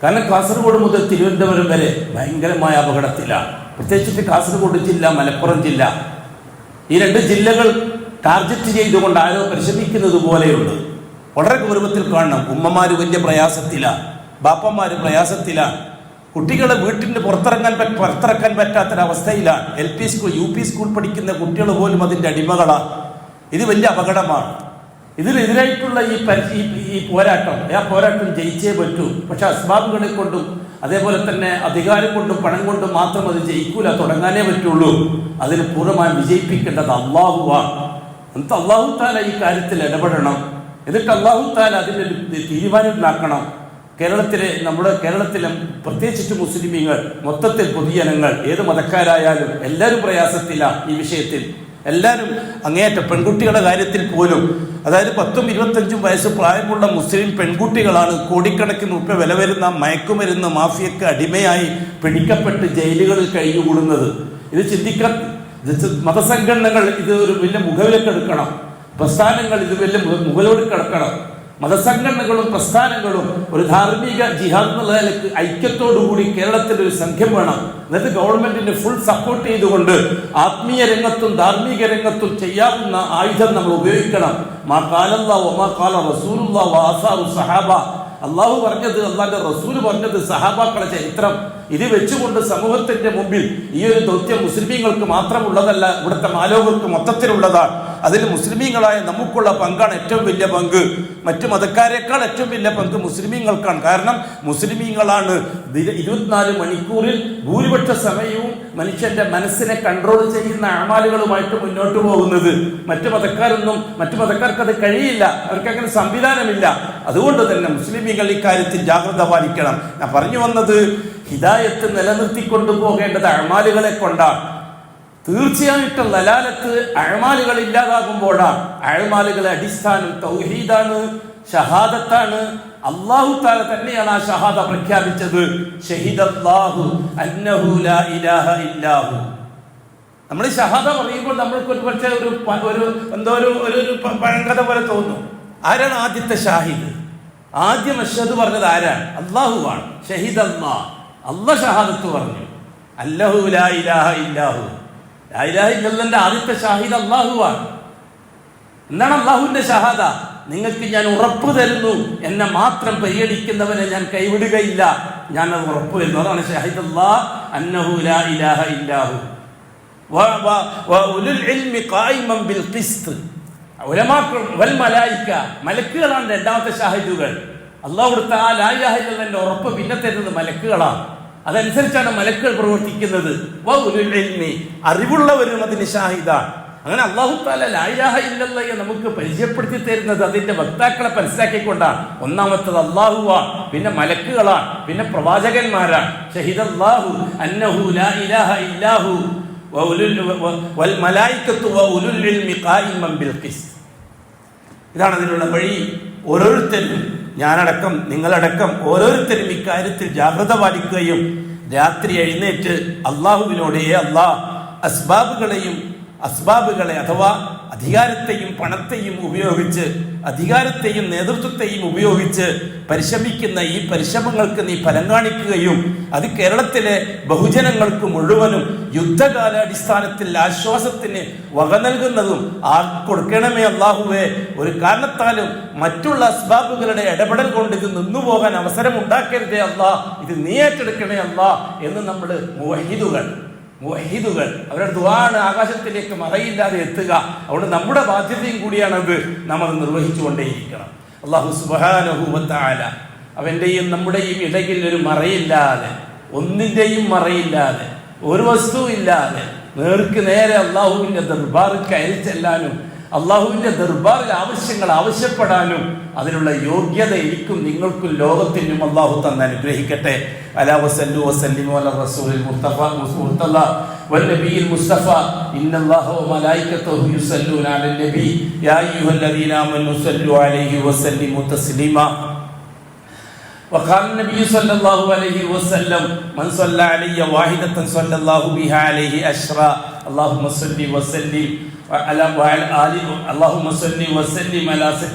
കാരണം കാസർഗോഡ് മുതൽ തിരുവനന്തപുരം വരെ ഭയങ്കരമായ അപകടത്തിലാണ്. പ്രത്യേകിച്ചിട്ട് കാസർഗോഡ് ജില്ല, മലപ്പുറം ജില്ല, ഈ രണ്ട് ജില്ലകൾ ടാർഗറ്റ് ചെയ്തുകൊണ്ട് ആരോ പരിശ്രമിക്കുന്നത് പോലെയുണ്ട്. വളരെ ഗൗരവത്തിൽ കാണണം. ഉമ്മമാര് വലിയ പ്രയാസത്തിലാണ്, ബാപ്പന്മാര് പ്രയാസത്തിലാണ്, കുട്ടികളെ വീട്ടിന് പുറത്തിറക്കാൻ പറ്റാത്തൊരവസ്ഥയിലാണ്. LP സ്കൂൾ, UP സ്കൂൾ പഠിക്കുന്ന കുട്ടികൾ പോലും അതിൻ്റെ അടിമകളാണ്. ഇത് വലിയ അപകടമാണ്. ഇതിനെതിരായിട്ടുള്ള ഈ പോരാട്ടം, ആ പോരാട്ടം ജയിച്ചേ പറ്റൂ. പക്ഷെ അസ്ബാബുകളെ കൊണ്ടും അതേപോലെ തന്നെ അധികാരം കൊണ്ടും പണം കൊണ്ടും മാത്രം അത് ജയിക്കൂല, തുടങ്ങാനേ പറ്റുള്ളൂ. അതിന് പൂർണ്ണമായും വിജയിപ്പിക്കേണ്ടത് അള്ളാഹുവാണ്. എന്നിട്ട് അള്ളാഹു താല ഈ കാര്യത്തിൽ ഇടപെടണം. എന്നിട്ട് അള്ളാഹു താല അതിൻ്റെ തീരുമാനം ഉണ്ടാക്കണം. നമ്മുടെ കേരളത്തിലെ പ്രത്യേകിച്ച് മുസ്ലിമീങ്ങൾ, മൊത്തത്തിൽ പൊതുജനങ്ങൾ, ഏത് മതക്കാരായാലും എല്ലാവരും പ്രയാസത്തിലാണ് ഈ വിഷയത്തിൽ. എല്ലാവരും അങ്ങേയറ്റം പെൺകുട്ടികളുടെ കാര്യത്തിൽ പോലും, അതായത് 10ഉം 25ഉം വയസ്സ് പ്രായമുള്ള മുസ്ലിം പെൺകുട്ടികളാണ് കോടിക്കണക്കിന് രൂപ വില വരുന്ന മയക്കുമരുന്ന് മാഫിയക്ക് അടിമയായി പിടിക്കപ്പെട്ട് ജയിലുകളിൽ കഴിഞ്ഞുകൂടുന്നത്. ഇത് മതസംഘടനകൾ ഇത് ഒരു വലിയ മുഖവിലക്കെടുക്കണം. പ്രസ്ഥാനങ്ങൾ ഇത് വലിയ മുഖവിലക്കെടുക്കണം. മതസംഘടനകളും പ്രസ്ഥാനങ്ങളും ഒരു ധാർമ്മിക ജിഹാദ് എന്നുള്ള നിലയ്ക്ക് ഐക്യത്തോടുകൂടി കേരളത്തിൽ ഒരു സംഘം വേണം. എന്നിട്ട് ഗവൺമെന്റിന് ഫുൾ സപ്പോർട്ട് ചെയ്തുകൊണ്ട് ആത്മീയ രംഗത്തും ധാർമ്മിക രംഗത്തും ചെയ്യാവുന്ന ആയുധം നമ്മൾ ഉപയോഗിക്കണം. മാ ഖാലല്ലാഹു വമാ ഖാല റസൂലുള്ളാഹി വആസാറു സഹാബ, അള്ളാഹു പറഞ്ഞത്, അള്ളാന്റെ റസൂല് പറഞ്ഞത്, സഹാബാക്കളുടെ ചരിത്രം, ഇത് വെച്ചുകൊണ്ട് സമൂഹത്തിന്റെ മുമ്പിൽ ഈ ഒരു ദൗത്യം മുസ്ലിമീങ്ങൾക്ക് മാത്രമുള്ളതല്ല, ഇവിടുത്തെ മാലോകർക്ക് മൊത്തത്തിലുള്ളതാണ്. അതിൽ മുസ്ലിമീങ്ങളായ നമുക്കുള്ള പങ്കാണ് ഏറ്റവും വലിയ പങ്ക്. മറ്റു മതക്കാരേക്കാൾ ഏറ്റവും വലിയ പങ്ക് മുസ്ലിമീങ്ങൾക്കാണ്. കാരണം മുസ്ലിമീങ്ങളാണ് 24 മണിക്കൂറിൽ ഭൂരിപക്ഷ സമയവും മനുഷ്യന്റെ മനസ്സിനെ കൺട്രോൾ ചെയ്യുന്ന അമാലുകളുമായിട്ട് മുന്നോട്ട് പോകുന്നത്. മറ്റു മതക്കാർക്ക് അത് കഴിയില്ല, അവർക്ക് അങ്ങനെ സംവിധാനമില്ല. അതുകൊണ്ട് തന്നെ മുസ്ലിമീങ്ങൾ ഇക്കാര്യത്തിൽ ജാഗ്രത പാലിക്കണം. ഞാൻ പറഞ്ഞു വന്നത്, ഹിദായത്ത് നിലനിർത്തിക്കൊണ്ടു പോകേണ്ടത് അമാലുകളെ കൊണ്ടാണ്. തീർച്ചയായിട്ടും ലലാലത്ത് അഅ്മാലുകൾ ഇല്ലാതാകുമ്പോഴാണ്. അഅ്മാലുകളെ അടിസ്ഥാനം തൗഹീദാണ്, ഷഹാദത്താണ്. അല്ലാഹു തആല തന്നെയാണ് ആ ഷഹാദ പ്രഖ്യാപിച്ചത്. ഷഹിദല്ലാഹു അന്നഹു ലാ ഇലാഹ ഇല്ലാഹു. നമ്മൾ ഈ ഷഹാദ പറയുമ്പോൾ നമ്മൾക്ക് ഒരു പക്ഷേ ഒരു പഴങ്കഥ പോലെ തോന്നും. ആരാണ് ആദ്യത്തെ ഷാഹിദ്? ആദ്യം അഷ്ഹദു പറഞ്ഞത് ആരാണ്? അല്ലാഹുവാണ്. ഷഹിദല്ലാഹ്, അല്ലാഹ് ഷഹാദത്ത് പറഞ്ഞു. അല്ലഹു ലാ ഇലാഹ ഇല്ലാഹു. ലാ ഇലാഹ ഇല്ലല്ലാഹുവിന്റെ ആദ്യത്തെ ഷാഹിദ് അല്ലാഹുവാണ്. എന്താണ് അല്ലാഹുവിന്റെ ഷഹാദ? നിങ്ങൾക്ക് ഞാൻ ഉറപ്പ് തരുന്നു, എന്നെ മാത്രം പരിഗണിക്കുന്നവനെ ഞാൻ കൈവിടുകയില്ല, ഞാൻ അത് ഉറപ്പ് തരുന്നു. അതാണ് ഷഹിദല്ലാഹ് അന്നഹു ലാ ഇലാഹ ഇല്ലാഹു വഉലുൽ ഇൽമി ഖായിമൻ ബിൽ ഖിസ്ത്. ഉലമാക്കൾ വൽ മലായിക, മലക്കുകളാണ് രണ്ടാമത്തെ ഷാഹിദുകൾ. അള്ളാഹു കൊടുത്ത ആ ലാ ഇലാഹ ഇല്ലല്ലാഹ് ഉറപ്പ് പിന്നെ തരുന്നത് മലക്കുകളാണ്. അതനുസരിച്ചാണ് മലക്കുകൾ പ്രവർത്തിക്കുന്നത്. വഉലുൽ ഇൽമി, അറിവുള്ളവരും അതിന് ഷാഹിദാണ്. അങ്ങനെ അല്ലാഹു തആല ലാ ഇലാഹ ഇല്ലല്ലാഹ് നമുക്ക് പരിചയപ്പെടുത്തി തരുന്നത് അതിന്റെ വക്താക്കളെ മനസ്സിലാക്കിക്കൊണ്ടാണ്. ഒന്നാമത്തത് അല്ലാഹുവാണ്, പിന്നെ മലക്കുകളാണ്, പിന്നെ പ്രവാചകന്മാരാണ്. ഷഹിദല്ലാഹു അന്നഹു ലാ ഇലാഹ ഇല്ലാഹു വൽ മലായികത്തു വഉലുൽ ഇൽമി ഖായിമൻ ബിൽ ഖിസ്ത്. ഇതാണ് അതിനുള്ള വഴി. ഓരോരുത്തരും, ഞാനടക്കം നിങ്ങളടക്കം ഓരോരുത്തരും ഇക്കാര്യത്തിൽ ജാഗ്രത പാലിക്കുകയും രാത്രി എഴുന്നേറ്റ് അള്ളാഹുവിനോട് അസ്ബാബുകളെ അഥവാ അധികാരത്തെയും പണത്തെയും ഉപയോഗിച്ച്, അധികാരത്തെയും നേതൃത്വത്തെയും ഉപയോഗിച്ച് പരിശ്രമിക്കുന്ന ഈ പരിശ്രമങ്ങൾക്ക് നീ ഫലം കാണിക്കുകയും അത് കേരളത്തിലെ ബഹുജനങ്ങൾക്ക് മുഴുവനും യുദ്ധകാലാടിസ്ഥാനത്തിൽ ആശ്വാസത്തിന് വക നൽകുന്നതും കൊടുക്കണമേ അല്ലാഹുവേ. ഒരു കാരണത്താലും മറ്റുള്ള അസ്ബാബുകളുടെ ഇടപെടൽ കൊണ്ട് ഇത് നിന്നുപോകാൻ അവസരം ഉണ്ടാക്കരുതേ അല്ലാ, ഇത് നീ ഏറ്റെടുക്കണേ അല്ലാ എന്ന് നമ്മൾ മുവഹിദുകൾ അവരുടെ ദുആണ് ആകാശത്തിലേക്ക് മറയില്ലാതെ എത്തുക. അതുകൊണ്ട് നമ്മുടെ ബാധ്യതയും കൂടിയാണത്. നാം അത് നിർവഹിച്ചുകൊണ്ടേയിരിക്കണം. അല്ലാഹു സുബ്ഹാനഹു വ തആല അവന്റെയും നമ്മുടെയും ഇടയിൽ ഒരു മറയില്ലാതെ, ഒന്നിന്റെയും മറയില്ലാതെ, ഒരു വസ്തുവും ഇല്ലാതെ നേർക്ക് നേരെ അള്ളാഹുവിന്റെ ദർബാറിൽ കയറി ചെല്ലാനും അള്ളാഹുവിന്റെ ദർബാറിൽ ആവശ്യങ്ങൾ ആവശ്യപ്പെടാനും അതിനുള്ള യോഗ്യത എനിക്കും നിങ്ങൾക്കും ലോകത്തിനും അള്ളാഹു തന്ന് അനുഗ്രഹിക്കട്ടെ. അലാ വസല്ലു വസല്ലിമു അലാ റസൂലിൽ മുസ്തഫ മുർത്തദ വന്നബിയിൽ മുസ്തഫ ഇന്നല്ലാഹ വമലായികതഹു യുസല്ലൂന അലൻ നബി യാ അയ്യുഹല്ലദീന ആമനു സല്ലു അലൈഹി വസല്ലിമു തസ്ലീമാ. وقال النبي صلى الله عليه وسلم من صلى علي واحدة صلى الله بها عليه عشرا. اللهم صل وسلم اللهم صل وسلم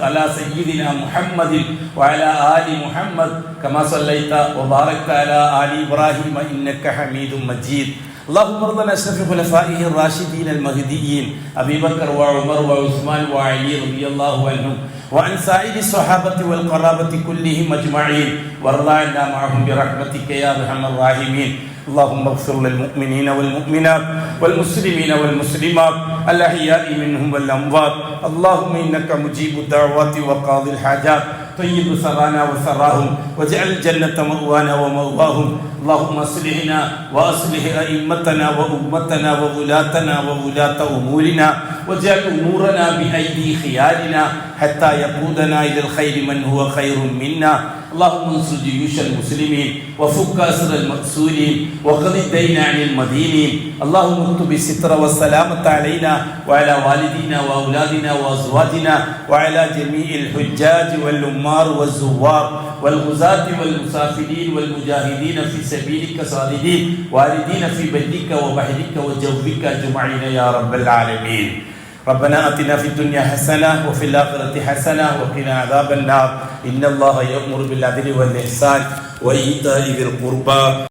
على سيدنا محمد وعلى آل محمد كما صليت وباركت على آل إبراهيم إنك حميد مجيد. اللهم ارض عن اشرف خلفائه الراشدين المهديين ابي بكر وعمر وعثمان وعلي رضي الله عنهم وعن سائر الصحابه والقرابه كلهم اجمعين وارض عنا معهم برحمتك يا ارحم الراحمين. اللهم اغفر للمؤمنين والمؤمنات والمسلمين والمسلمات الاحياء منهم والاموات. اللهم انك مجيب الدعوات وقاضي الحاجات طيب ثرانا وثراهم واجعل الجنة مأوانا ومأواهم. اللهم اصلحنا واصلح ائمتنا وامتنا وولاتنا وولاة امورنا واجعل امورنا بايدي خيارنا حتى يقودنا الى الخير من هو خير منا. اللهم انصر جيوش المسلمين وفك اسر المأسورين وقض الدين عن المدينين. اللهم اكتب الستر والسلامة علينا وعلى والدينا واولادنا وازواجنا وعلى جميع الحجاج والعمار والزوار والغزاة والمسافرين والمجاهدين في سبيلك صادقين واردين في بيتك وبحرك وجوفك اجمعين يا رب العالمين. ربنا آتنا في الدنيا حسنة وفي الآخرة حسنة وقنا عذاب النار. إن الله يأمر بالعدل والإحسان وإيتاء ذي القربى